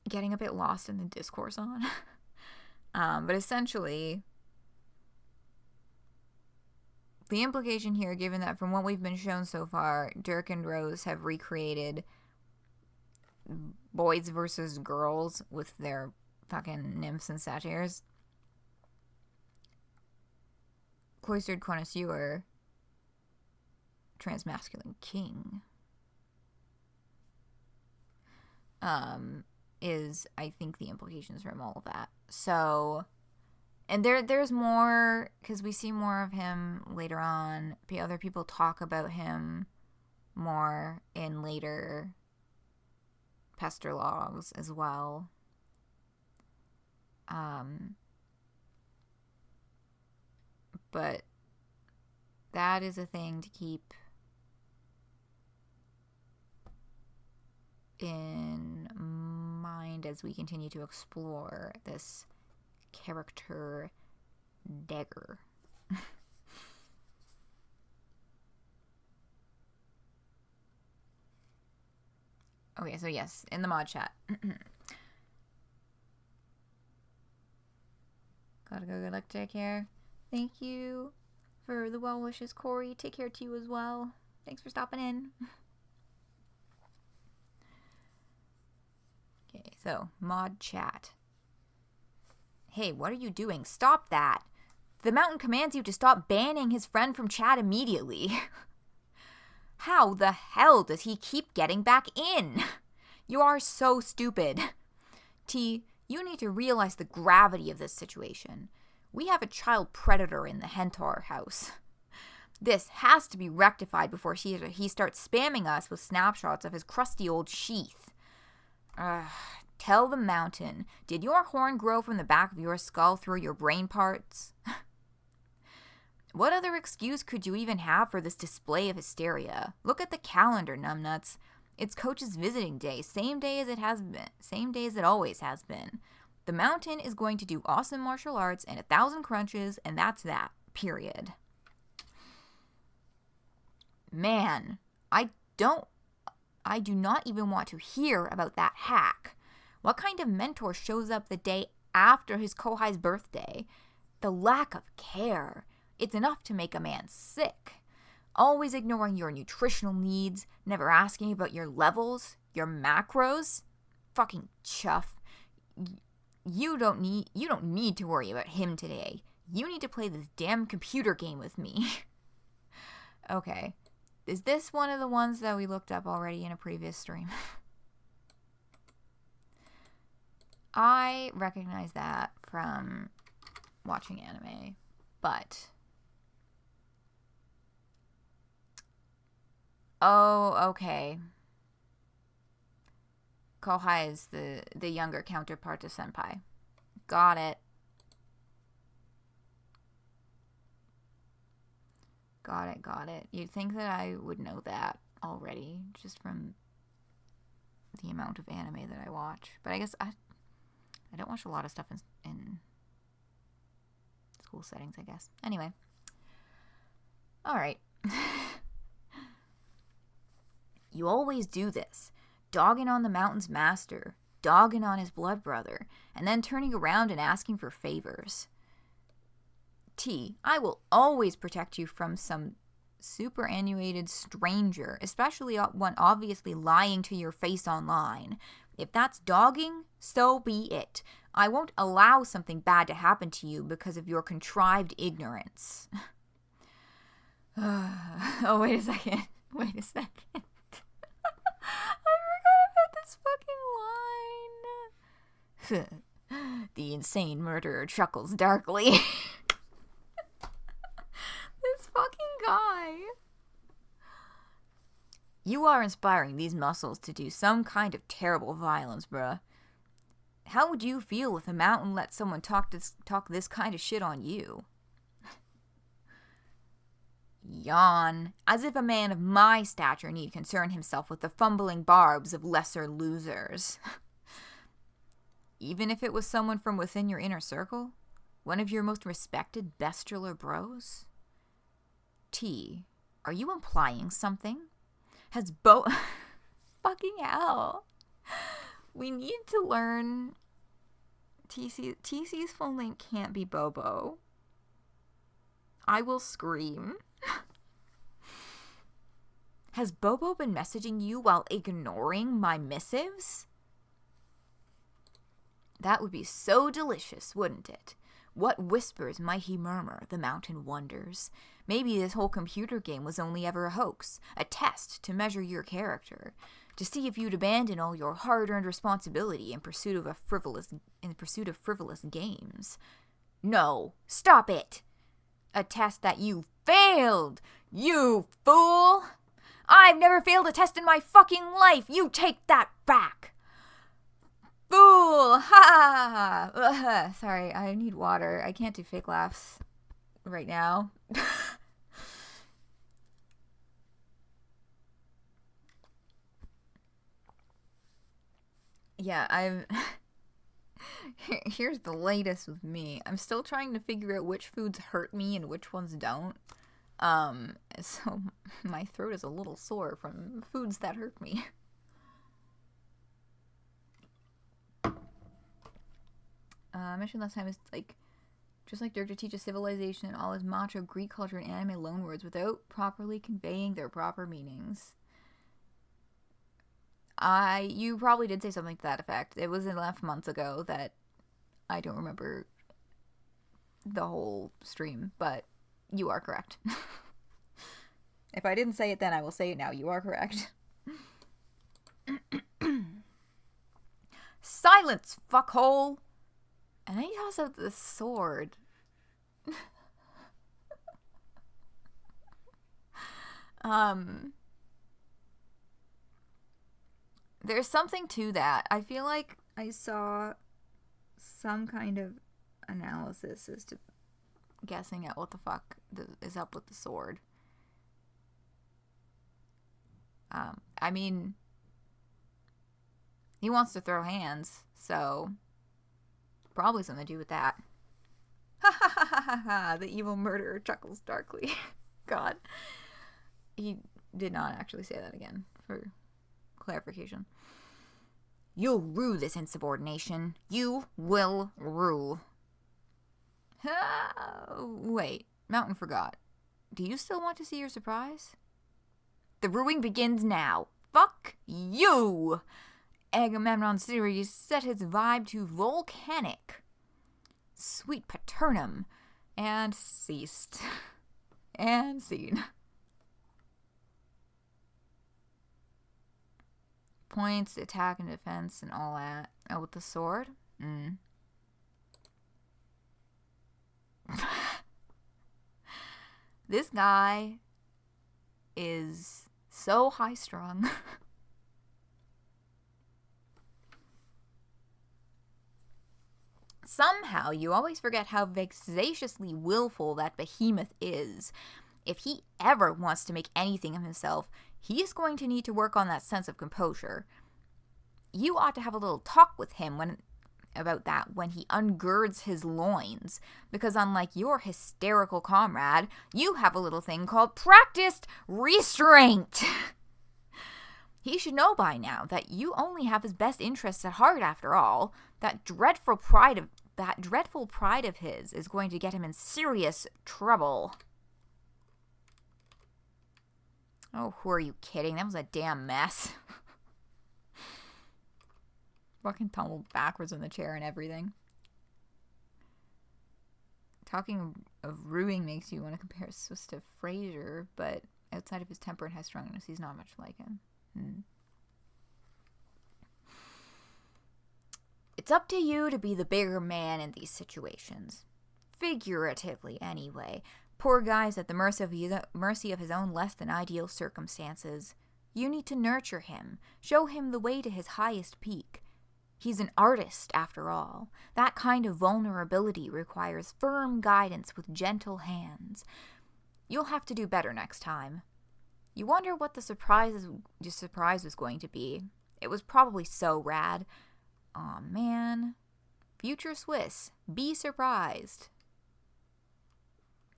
getting a bit lost in the discourse on. But essentially, the implication here, given that from what we've been shown so far, Dirk and Rose have recreated boys versus girls with their fucking nymphs and satyrs. Cloistered Connoisseur, transmasculine king, is, I think, the implications from all of that. So, and there's more, because we see more of him later on. Other people talk about him more in later Pester logs as well. But that is a thing to keep in mind as we continue to explore this character Dagger. Okay, so yes, in the mod chat. Gotta go. Good luck. Take care. Thank you for the well wishes, Corey. Take care to you as well. Thanks for stopping in. Okay, so mod chat. Hey, what are you doing? Stop that. The mountain commands you to stop banning his friend from chat immediately. How the hell does he keep getting back in? You are so stupid. T, you need to realize the gravity of this situation. We have a child predator in the Hentar house. This has to be rectified before he starts spamming us with snapshots of his crusty old sheath. Tell the mountain, did your horn grow from the back of your skull through your brain parts? What other excuse could you even have for this display of hysteria? Look at the calendar, numbnuts. It's Coach's visiting day, same day as it always has been. The mountain is going to do awesome martial arts and 1,000 crunches, and that's that. Period. Man, I do not even want to hear about that hack. What kind of mentor shows up the day after his Kohai's birthday? The lack of care. It's enough to make a man sick. Always ignoring your nutritional needs, never asking about your levels, your macros. Fucking chuff. You don't need to worry about him today. You need to play this damn computer game with me. Okay. Is this one of the ones that we looked up already in a previous stream? I recognize that from watching anime, but... Oh, okay. Kohai is the younger counterpart to Senpai. Got it. Got it. You'd think that I would know that already, just from the amount of anime that I watch. But I guess I don't watch a lot of stuff in school settings, I guess. Anyway. Alright. You always do this. Dogging on the mountain's master, dogging on his blood brother, and then turning around and asking for favors. T, I will always protect you from some superannuated stranger, especially one obviously lying to your face online. If that's dogging, so be it. I won't allow something bad to happen to you because of your contrived ignorance. Oh, wait a second. I forgot about this fucking line. The insane murderer chuckles darkly. This fucking guy. You are inspiring these muscles to do some kind of terrible violence, bruh. How would you feel if a mountain let someone talk this kind of shit on you? Yawn. As if a man of my stature need concern himself with the fumbling barbs of lesser losers. Even if it was someone from within your inner circle? One of your most respected bestialer bros? T, are you implying something? Has fucking hell. We need to learn... TC's full name can't be Bobo. I will scream. Has Bobo been messaging you while ignoring my missives? That would be so delicious, wouldn't it? What whispers might he murmur, the mountain wonders. Maybe this whole computer game was only ever a hoax, a test to measure your character, to see if you'd abandon all your hard-earned responsibility in pursuit of frivolous games. No, stop it! A test that you failed, you fool! I've never failed a test in my fucking life! You take that back! Fool! Ha! Ugh, sorry, I need water. I can't do fake laughs right now. Yeah, here's the latest with me. I'm still trying to figure out which foods hurt me and which ones don't. So my throat is a little sore from foods that hurt me. I mentioned last time, it's like, just like Dirk to teach a civilization all his macho Greek culture and anime loanwords without properly conveying their proper meanings. You probably did say something to that effect. It was enough months ago that I don't remember the whole stream, but you are correct. If I didn't say it then, I will say it now. You are correct. Silence, fuckhole! And then he tosses out the sword. There's something to that. I feel like I saw some kind of analysis as to guessing at what the fuck is up with the sword. I mean, he wants to throw hands, so probably something to do with that. Ha ha ha ha ha ha! The evil murderer chuckles darkly. God. He did not actually say that again, for clarification. You'll rue this insubordination. You will rue. Wait, Mountain forgot. Do you still want to see your surprise? The ruing begins now. Fuck you! Agamemnon's series set his vibe to volcanic. Sweet paternum. And ceased. And scene. Points, attack and defense and all that. Oh, with the sword? This guy is so high-strung. Somehow, you always forget how vexatiously willful that behemoth is. If he ever wants to make anything of himself, he is going to need to work on that sense of composure. You ought to have a little talk with him about that when he ungirds his loins, because unlike your hysterical comrade, you have a little thing called practiced restraint. He should know by now that you only have his best interests at heart after all. That dreadful pride of his is going to get him in serious trouble. Oh, who are you kidding? That was a damn mess. Fucking tumbled backwards in the chair and everything. Talking of ruing makes you want to compare Swiss to Fraser, but outside of his temper and headstrongness, he's not much like him. It's up to you to be the bigger man in these situations. Figuratively, anyway. Poor guy's at the mercy of his own less than ideal circumstances. You need to nurture him, show him the way to his highest peak. He's an artist, after all. That kind of vulnerability requires firm guidance with gentle hands. You'll have to do better next time. You wonder what the surprise was going to be. It was probably so rad. Aw, man. Future Swiss, be surprised.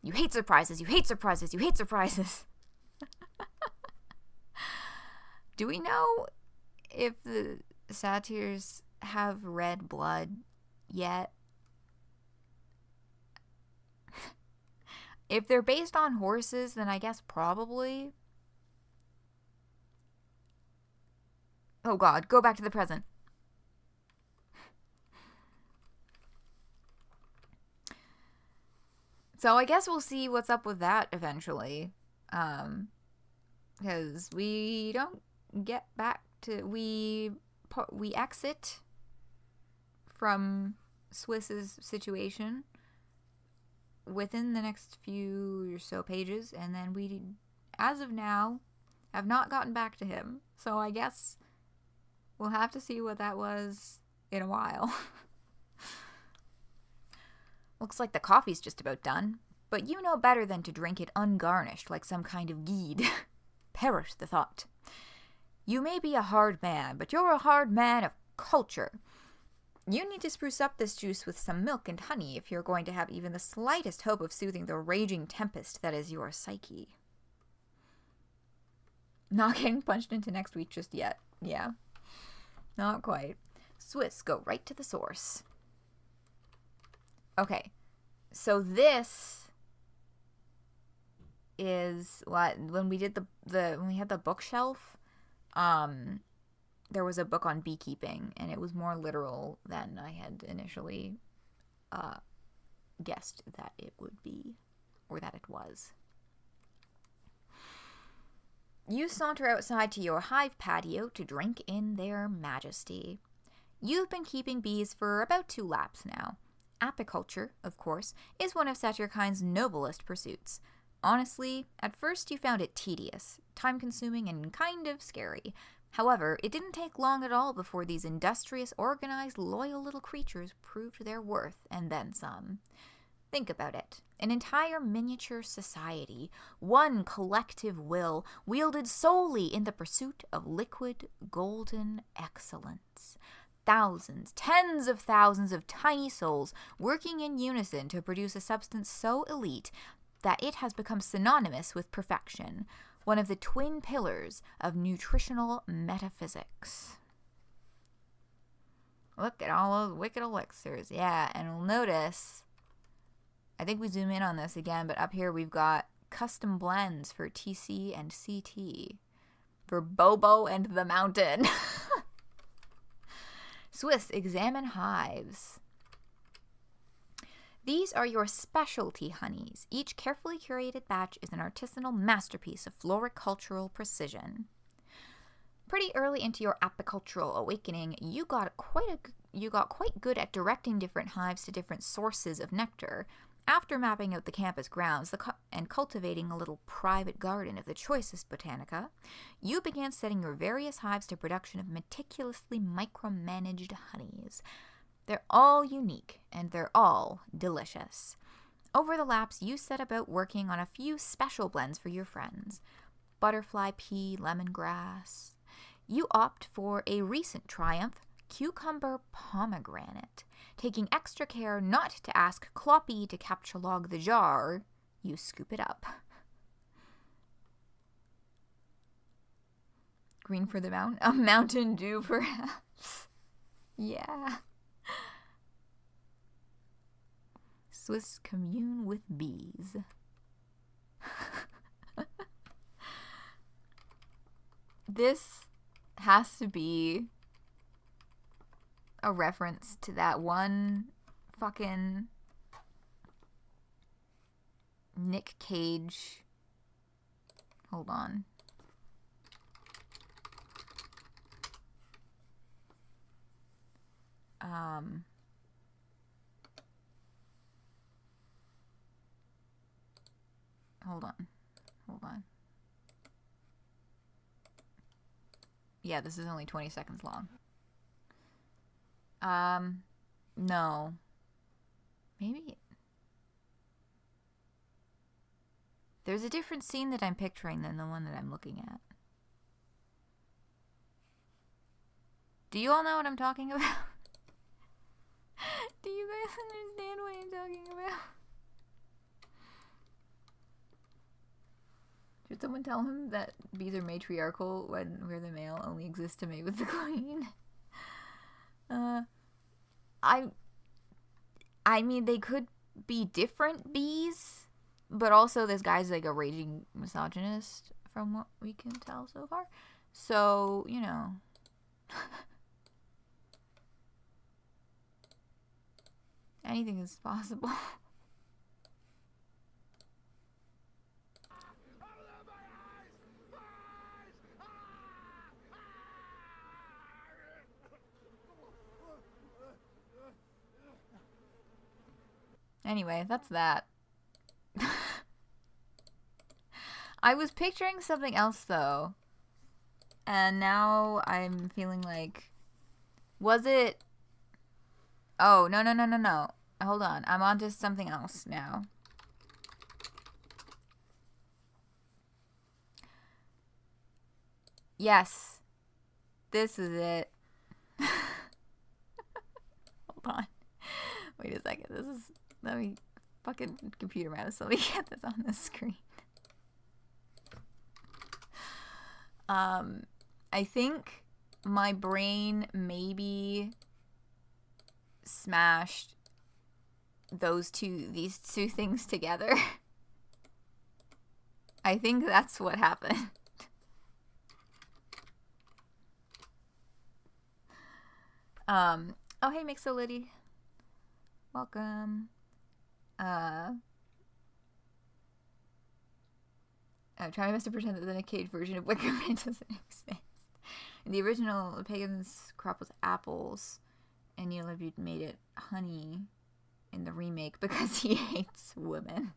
You hate surprises, you hate surprises, you hate surprises. Do we know if the satyrs have red blood yet? If they're based on horses, then I guess probably. Oh god, go back to the present. So I guess we'll see what's up with that eventually. Because we don't get back to... We exit from Swiss's situation within the next few or so pages. And then we, as of now, have not gotten back to him. So I guess we'll have to see what that was in a while. Looks like the coffee's just about done, but you know better than to drink it ungarnished like some kind of guide. Perish the thought. You may be a hard man, but you're a hard man of culture. You need to spruce up this juice with some milk and honey if you're going to have even the slightest hope of soothing the raging tempest that is your psyche. Not getting punched into next week just yet. Yeah. Not quite. Swiss, go right to the source. Okay, so this is what when we did when we had the bookshelf, there was a book on beekeeping, and it was more literal than I had initially guessed that it would be, or that it was. You saunter outside to your hive patio to drink in their majesty. You've been keeping bees for about 2 laps now. Apiculture, of course, is one of Satyrkine's noblest pursuits. Honestly, at first you found it tedious, time-consuming, and kind of scary. However, it didn't take long at all before these industrious, organized, loyal little creatures proved their worth, and then some. Think about it. An entire miniature society, one collective will, wielded solely in the pursuit of liquid, golden excellence. Thousands, tens of thousands of tiny souls working in unison to produce a substance so elite that it has become synonymous with perfection, one of the twin pillars of nutritional metaphysics. Look at all those wicked elixirs. Yeah, and we'll notice, I think we zoom in on this again, but up here we've got custom blends for TC and CT, for Bobo and the Mountain. Swiss Examine Hives. These are your specialty honeys. Each carefully curated batch is an artisanal masterpiece of floricultural precision. Pretty early into your apicultural awakening, you got quite good at directing different hives to different sources of nectar. After mapping out the campus grounds and cultivating a little private garden of the choicest botanica, you began setting your various hives to production of meticulously micromanaged honeys. They're all unique, and they're all delicious. Over the laps, you set about working on a few special blends for your friends. Butterfly pea, lemongrass. You opt for a recent triumph, cucumber pomegranate. Taking extra care not to ask Cloppy to captchalogue the jar, you scoop it up. Green for the mountain? A Mountain Dew, perhaps? Yeah. Swiss commune with bees. This has to be a reference to that one fucking Nick Cage. Hold on. Hold on. Yeah, this is only 20 seconds long. No. Maybe. There's a different scene that I'm picturing than the one that I'm looking at. Do you all know what I'm talking about? Do you guys understand what I'm talking about? Should someone tell him that bees are matriarchal where the male only exists to mate with the queen? I mean, they could be different bees, but also this guy's like a raging misogynist from what we can tell so far. So, you know. Anything is possible. Anyway, that's that. I was picturing something else, though. And now I'm feeling like... Was it... Oh, no. Hold on. I'm on to something else now. Yes. This is it. Hold on. Wait a second. This is... Let me... Fucking computer mouse. Let me get this on the screen. I think my brain maybe smashed these two things together. I think that's what happened. Oh hey Mixolity. Welcome. I'm trying my best to pretend that the Nickade version of Wicker Man doesn't exist. In the original, Pagan's crop was apples, and Neil Labute made it honey in the remake because he hates women.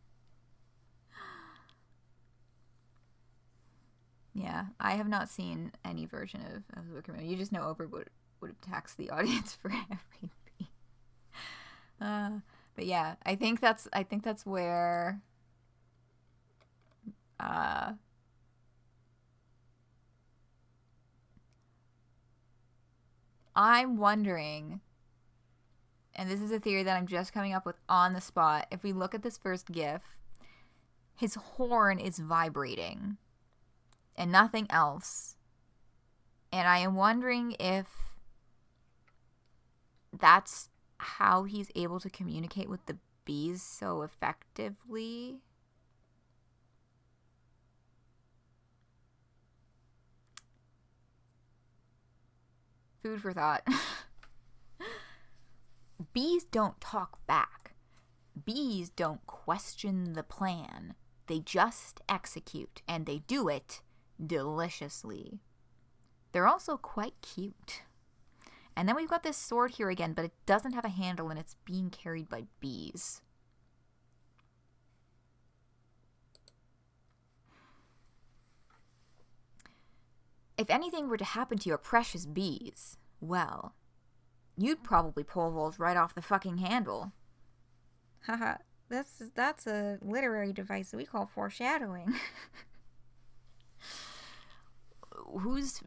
Yeah, I have not seen any version of Wicker Man. You just know Oprah would have taxed the audience for every beat. But yeah, I think that's where I'm wondering, and this is a theory that I'm just coming up with on the spot, if we look at this first GIF, his horn is vibrating and nothing else. And I am wondering if that's how he's able to communicate with the bees so effectively. Food for thought. Bees don't talk back. Bees don't question the plan. They just execute, and they do it deliciously. They're also quite cute. And then we've got this sword here again, but it doesn't have a handle, and it's being carried by bees. If anything were to happen to your precious bees, well, you'd probably pole vault right off the fucking handle. Haha, that's a literary device that we call foreshadowing. Whose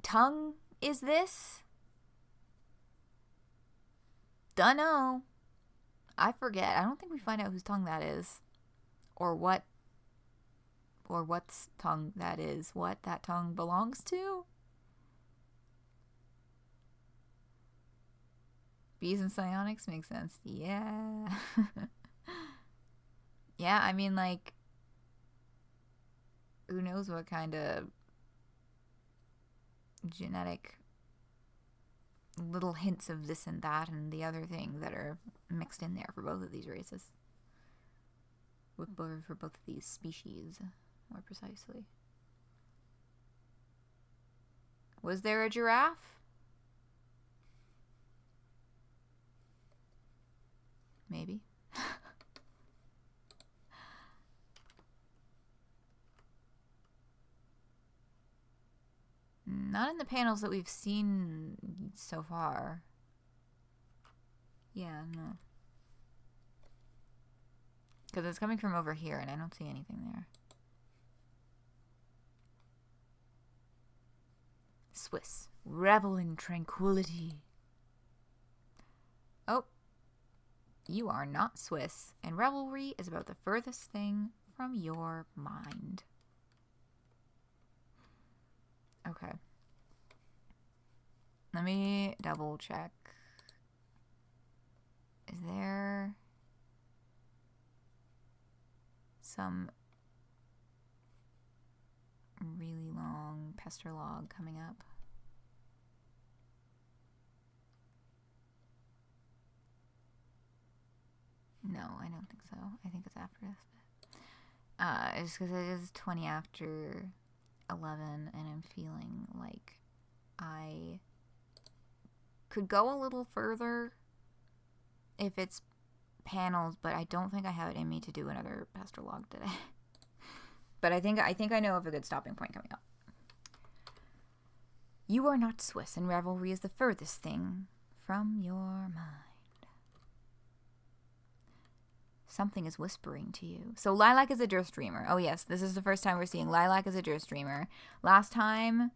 tongue is this? Dunno. I forget. I don't think we find out whose tongue that is. Or what's tongue that is. What that tongue belongs to. Bees and psionics makes sense. Yeah. Yeah, I mean, like, who knows what kind of genetic little hints of this and that and the other thing that are mixed in there for both of these races. For both of these species, more precisely. Was there a giraffe? Maybe. Not in the panels that we've seen so far. Yeah, no. Because it's coming from over here, and I don't see anything there. Swiss. Revel in tranquility. Oh. You are not Swiss, and revelry is about the furthest thing from your mind. Okay. Let me double check. Is there some really long pester log coming up? No, I don't think so. I think it's after this. It's because it is 20 after 11, and I'm feeling like I could go a little further if it's panels, but I don't think I have it in me to do another pester log today. But I think I know of a good stopping point coming up. You are not Swiss, and revelry is the furthest thing from your mind. Something is whispering to you. So Ly'lac is a Dearth Dreamer. Oh yes, this is the first time we're seeing Ly'lac as a Dearth Dreamer. Last time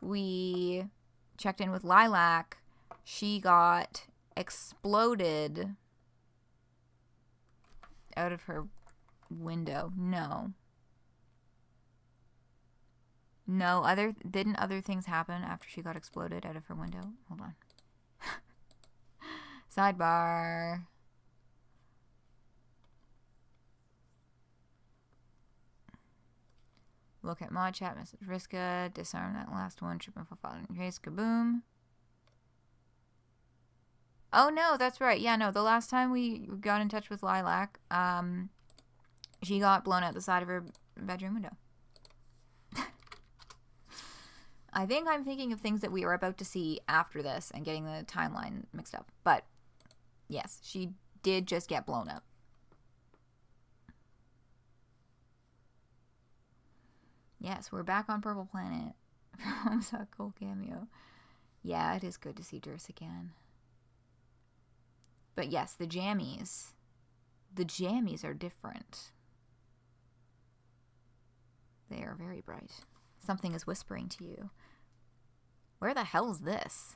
we checked in with Ly'lac, she got exploded out of her window. No, didn't other things happen after she got exploded out of her window? Hold on. Sidebar. Look at mod chat, message Vriska, disarm that last one, trip and fall in case, kaboom. Oh, no, that's right. Yeah, no, the last time we got in touch with Lilac, she got blown out the side of her bedroom window. I think I'm thinking of things that we are about to see after this and getting the timeline mixed up. But, yes, she did just get blown up. Yes, we're back on Purple Planet. Homestuck cool cameo. Yeah, it is good to see Durst again. But yes, the jammies. The jammies are different. They are very bright. Something is whispering to you. Where the hell's this?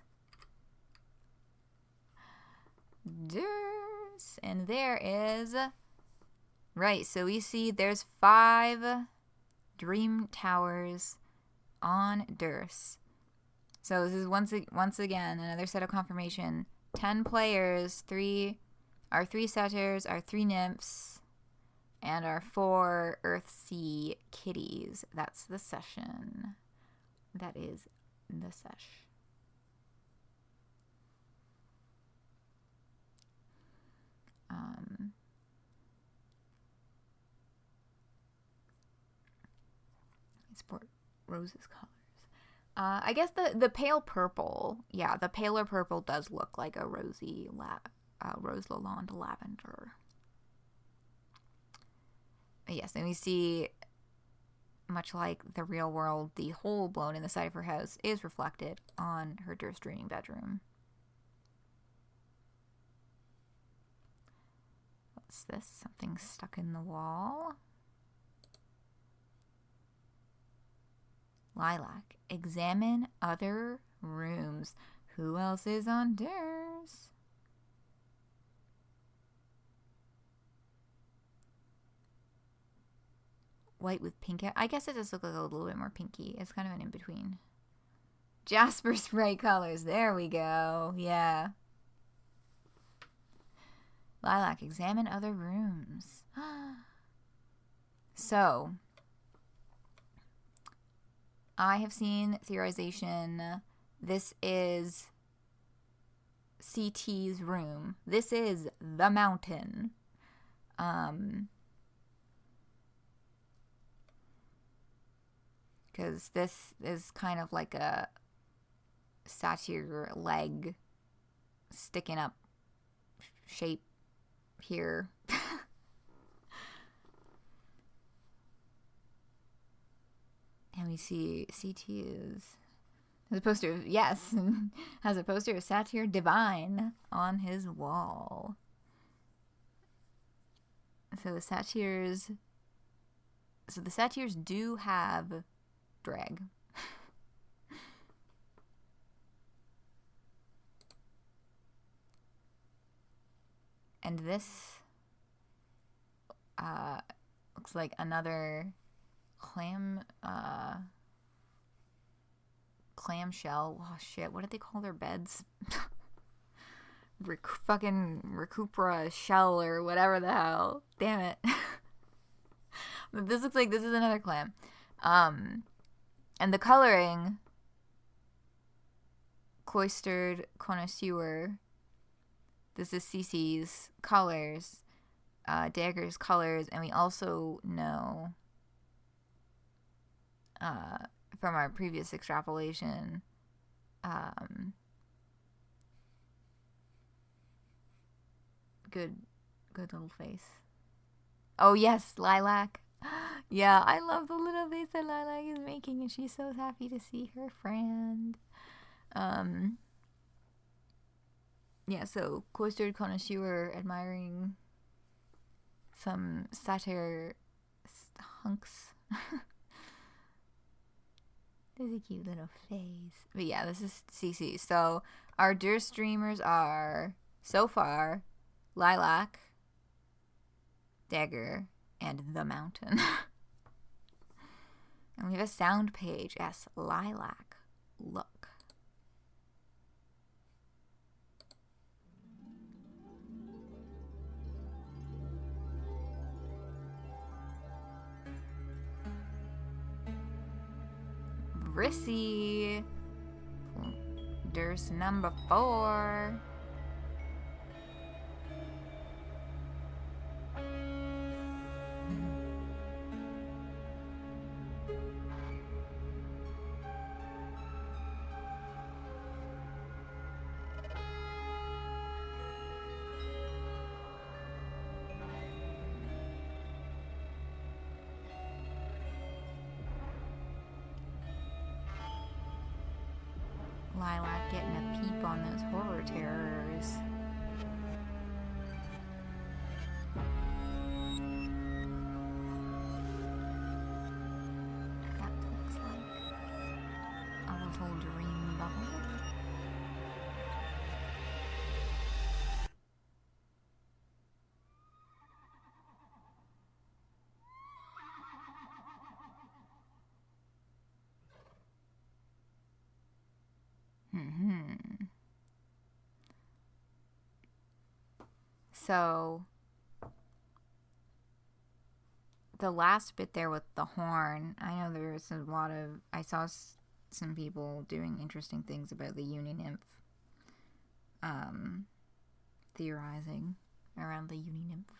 Durst. And there is... Right, so we see there's 5 dream towers on Durst. So this is once again another set of confirmation. 10 players, 3 satyrs, our 3 nymphs, and our 4 earth sea kitties. That's the session. That is the sesh. Sport Rose's colors. I guess the pale purple, yeah, the paler purple does look like a rosy Rose Lalonde lavender. But yes, and we see, much like the real world, the hole blown in the side of her house is reflected on her Durst dreaming bedroom. What's this? Something stuck in the wall. Lilac. Examine other rooms. Who else is on Durst? White with pink. I guess it does look like a little bit more pinky. It's kind of an in-between. Jasper spray colors. There we go. Yeah. Lilac. Examine other rooms. So... I have seen theorization. This is CT's room. This is the mountain. Because this is kind of like a satyr leg sticking up shape here. And we see CT has a poster of, yes, has a poster of Satyr Divine on his wall. So the satyrs do have drag. And this looks like another clamshell. Oh shit, what did they call their beds? Fucking recupera shell or whatever the hell. Damn it. But this looks like this is another clam. And the coloring, cloistered connoisseur. This is Cece's colors, Dagger's colors, and we also know from our previous extrapolation, good little face. Oh yes, Lilac. Yeah, I love the little face that Lilac is making, and she's so happy to see her friend. Yeah, so cloistered connoisseur admiring some satyr hunks. There's a cute little face. But yeah, this is CC. So our Durst streamers are, so far, Lilac, Dagger, and the Mountain. And we have a sound page. Yes, Lilac. Look. Rissy. Durst number 4. Ly'lac getting a peep on those horror terrors. That looks like a little dream bubble. So, the last bit there with the horn, I know there's a lot of, I saw some people doing interesting things about the uni nymph, theorizing around the uni nymph,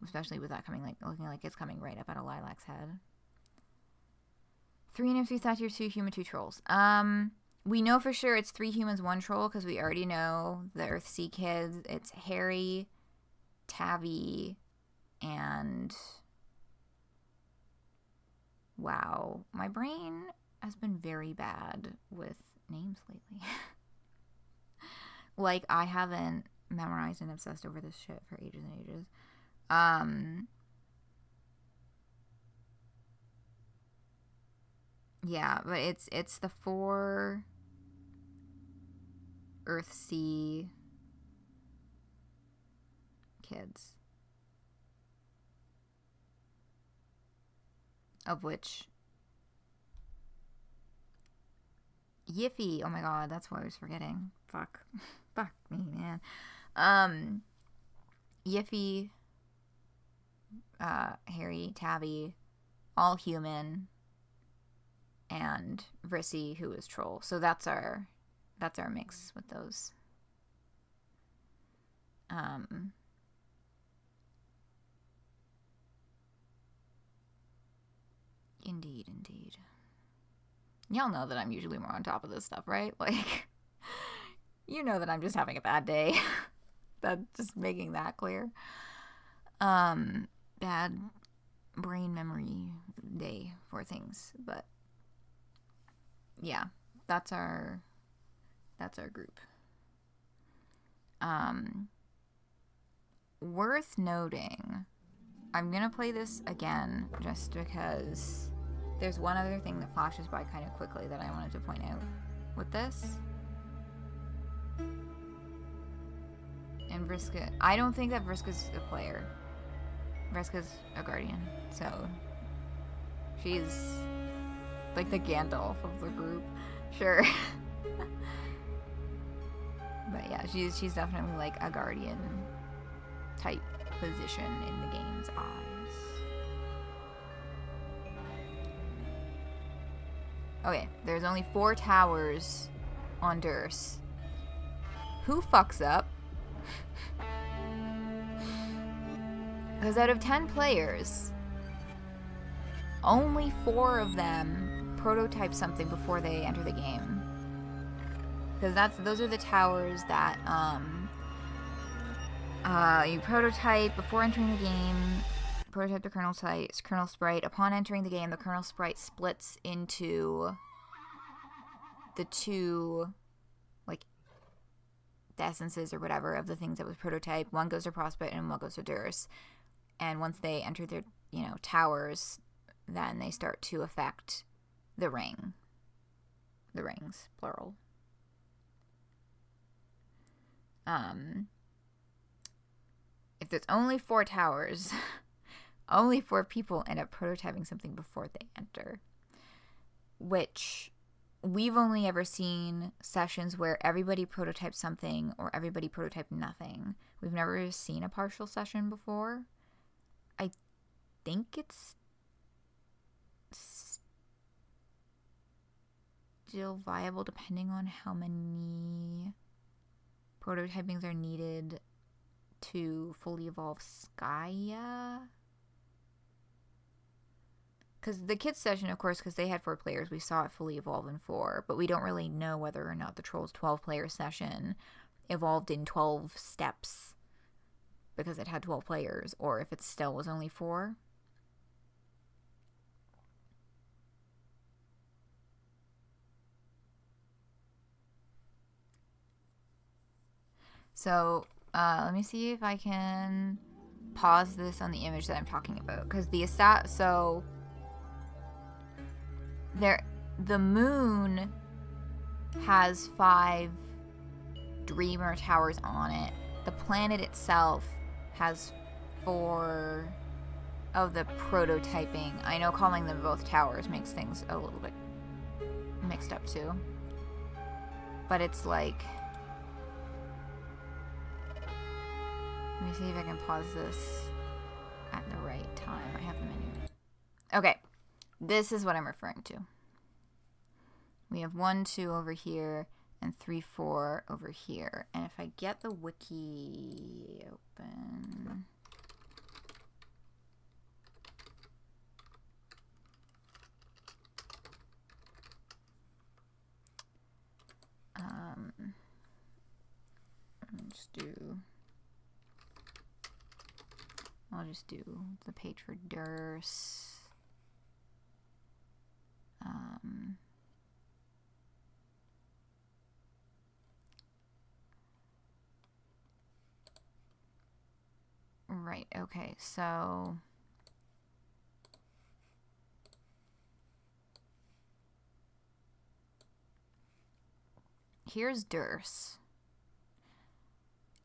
especially with that coming, like, looking like it's coming right up out of Lilac's head. 3 nymphs, 3 satyrs, 2 human, 2 trolls. We know for sure it's 3 humans, 1 troll, because we already know the Earthsea kids. It's Harry, Tabby, and... Wow. My brain has been very bad with names lately. Like, I haven't memorized and obsessed over this shit for ages and ages. Yeah, but it's the 4... Earthsea kids, of which Yiffy, oh my god, that's what I was forgetting. Fuck me, man. Yiffy, Harry, Tabby, all human, and Vrissy, who is troll. So that's our mix with those. Indeed. Y'all know that I'm usually more on top of this stuff, right? Like, you know that I'm just having a bad day. That's just making that clear. Bad brain memory day for things, but yeah, that's our group. Worth noting, I'm gonna play this again just because there's one other thing that flashes by kind of quickly that I wanted to point out with this. And Vriska, I don't think that Vriska's a player. Vriska's a guardian, so she's like the Gandalf of the group. Sure. But yeah, she's definitely like a guardian type position in the game's eyes. Okay, there's only 4 towers on Durst. Who fucks up? Because out of 10 players, only 4 of them prototype something before they enter the game. Because those are the towers that you prototype before entering the game. Prototype the kernel sprite. Upon entering the game, the kernel sprite splits into the 2, like, the essences or whatever of the things that was prototyped. One goes to Prospect and one goes to Durst. And once they enter their, towers, then they start to affect the ring. The rings, plural. If there's only 4 towers, only 4 people end up prototyping something before they enter. Which we've only ever seen sessions where everybody prototyped something or everybody prototyped nothing. We've never seen a partial session before. I think it's still viable depending on how many prototypings are needed to fully evolve Skya. Because the kids session, of course, because they had 4 players, we saw it fully evolve in 4, but we don't really know whether or not the Trolls 12-player session evolved in 12 steps because it had 12 players, or if it still was only 4. So, let me see if I can pause this on the image that I'm talking about. Because so, the moon has 5 Dreamer towers on it. The planet itself has 4 of the prototyping. I know calling them both towers makes things a little bit mixed up too. But it's like... Let me see if I can pause this at the right time. I have the menu. Okay. This is what I'm referring to. We have 1, 2 over here, and 3, 4 over here. And if I get the wiki open... I'll just do the page for Durs. Right, okay, so here's Durs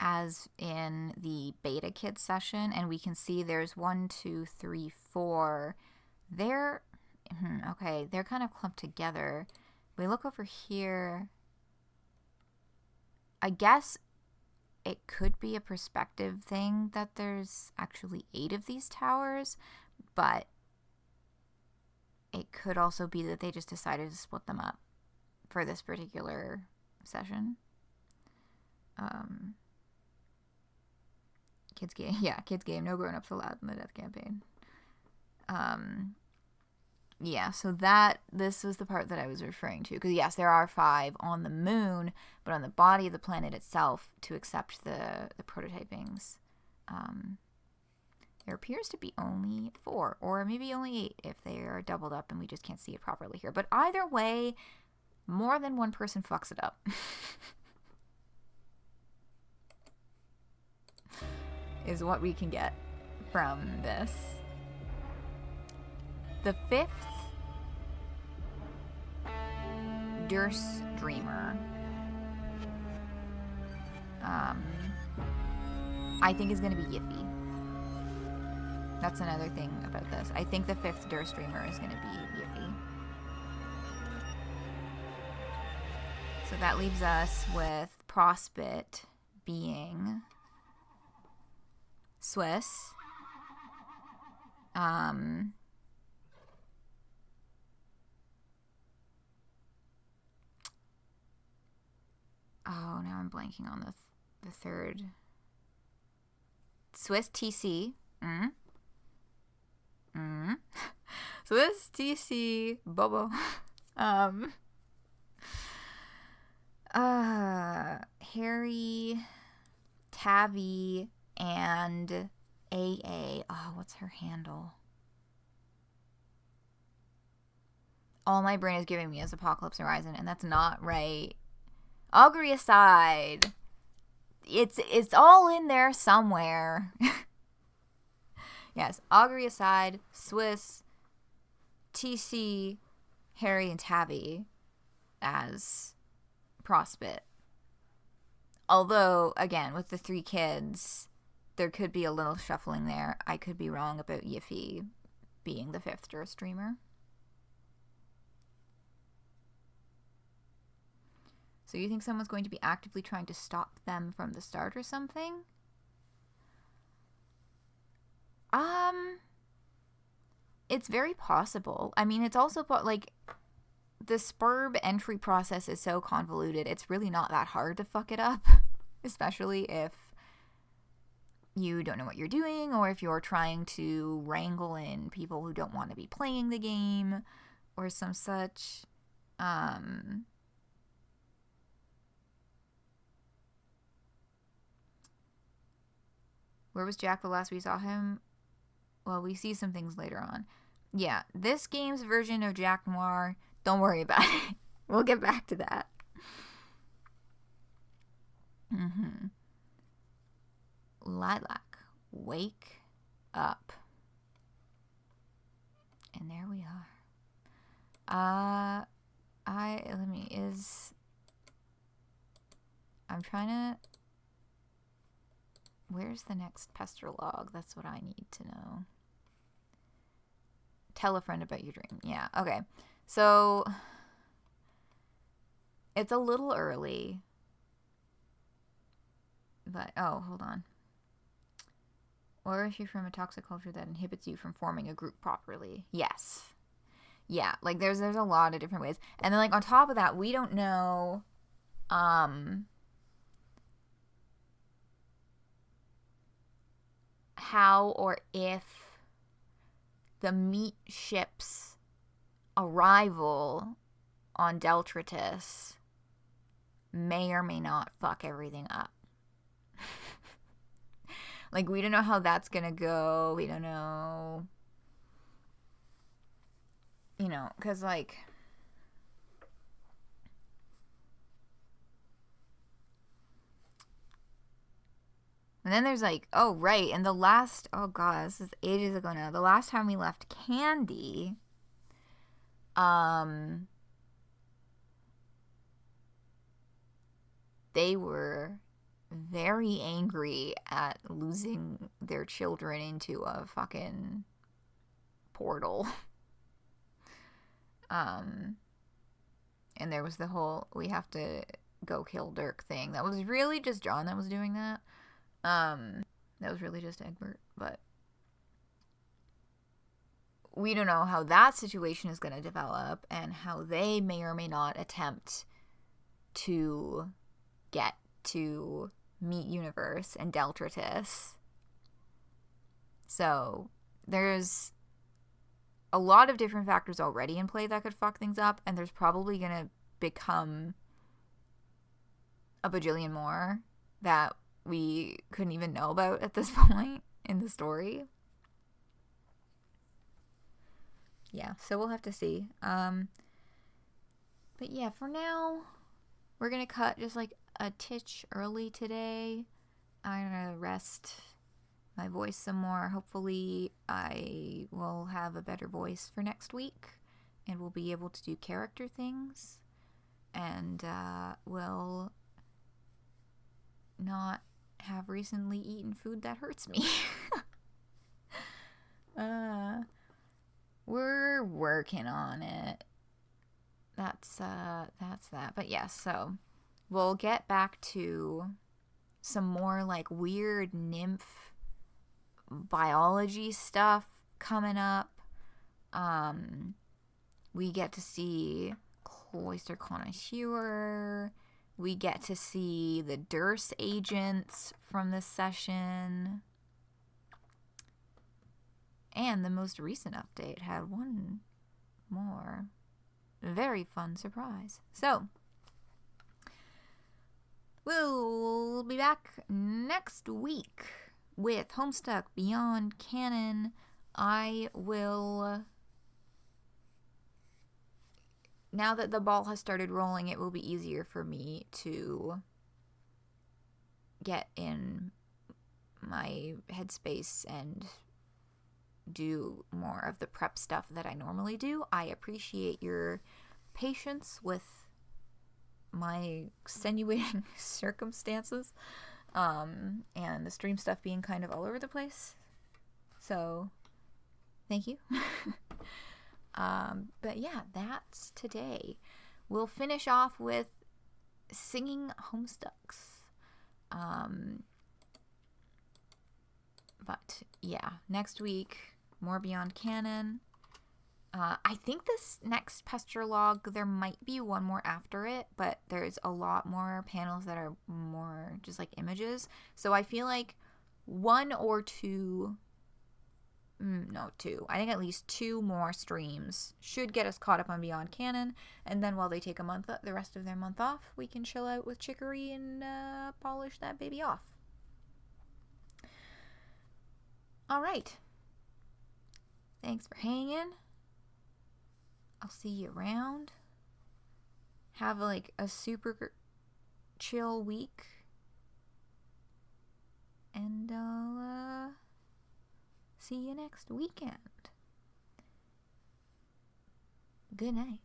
as in the beta kit session, and we can see there's 1, 2, 3, 4. They're okay, they're kind of clumped together. We look over here. I guess it could be a perspective thing that there's actually 8 of these towers, but it could also be that they just decided to split them up for this particular session. Kids game, yeah, kids game, no grown-ups allowed in the death campaign. Yeah, so this was the part that I was referring to, because yes, there are 5 on the moon, but on the body of the planet itself, to accept the prototypings, there appears to be only 4, or maybe only 8 if they are doubled up and we just can't see it properly here. But either way, more than one person fucks it up. Is what we can get from this. The 5th Durs Dreamer, I think is going to be Yiffy. That's another thing about this. I think the 5th Durs Dreamer is going to be Yiffy. So that leaves us with Prospit being Swiss. Oh, now I'm blanking on the 3rd. Swiss TC. Swiss TC Bobo. Harry, Tavi, and AA. Oh, what's her handle? All my brain is giving me is Apocalypse Horizon, and that's not right. Augury aside, it's all in there somewhere. Yes, Augury aside, Swiss, TC, Harry, and Tavi as Prospit. Although, again, with the 3 kids, there could be a little shuffling there. I could be wrong about Yiffy being the 5th Durs Dreamer. So you think someone's going to be actively trying to stop them from the start or something? It's very possible. I mean, it's also, like, the Spurb entry process is so convoluted, it's really not that hard to fuck it up. Especially if you don't know what you're doing, or if you're trying to wrangle in people who don't want to be playing the game, or some such. Where was Jack the last we saw him? Well, we see some things later on. Yeah, this game's version of Jack Noir, don't worry about it. We'll get back to that. Ly'lac, wake up. And there we are. I'm trying to, where's the next pester log? That's what I need to know. Tell a friend about your dream. Yeah, okay. So, it's a little early. But, oh, hold on. Or if you're from a toxic culture that inhibits you from forming a group properly. Yes. Yeah, like there's a lot of different ways. And then like on top of that, we don't know how or if the meat ship's arrival on Deltritus may or may not fuck everything up. Like, we don't know how that's gonna go. We don't know. You know, because, like, and then there's, like, oh, right, and the last, oh, God, this is ages ago now. The last time we left Candy, they were very angry at losing their children into a fucking portal. And there was the whole we have to go kill Dirk thing. That was really just John that was doing that. That was really just Egbert, but we don't know how that situation is going to develop and how they may or may not attempt to get to Meat Universe and Deltritus. So there's a lot of different factors already in play that could fuck things up, and there's probably gonna become a bajillion more that we couldn't even know about at this point in the story. Yeah, so we'll have to see. But yeah, for now, we're gonna cut just like a titch early today. I'm gonna rest my voice some more. Hopefully I will have a better voice for next week and we'll be able to do character things and will not have recently eaten food that hurts me. We're working on it. That's that. But yeah, so we'll get back to some more like weird nymph biology stuff coming up. We get to see Cloister Connoisseur. We get to see the Durst agents from this session. And the most recent update had one more very fun surprise. So, we'll be back next week with Homestuck Beyond Canon. I will, now that the ball has started rolling, it will be easier for me to get in my headspace and do more of the prep stuff that I normally do. I appreciate your patience with my extenuating circumstances, and the stream stuff being kind of all over the place. So, thank you. But yeah, that's today. We'll finish off with singing Homestucks. But yeah, next week, more Beyond Canon. I think this next Pester log, there might be one more after it, but there's a lot more panels that are more just like images. So I feel like one or two, two. I think at least two more streams should get us caught up on Beyond Canon. And then while they take the rest of their month off, we can chill out with Chicory and polish that baby off. All right. Thanks for hanging. I'll see you around. Have like a super chill week. And and I'll see you next weekend. Good night.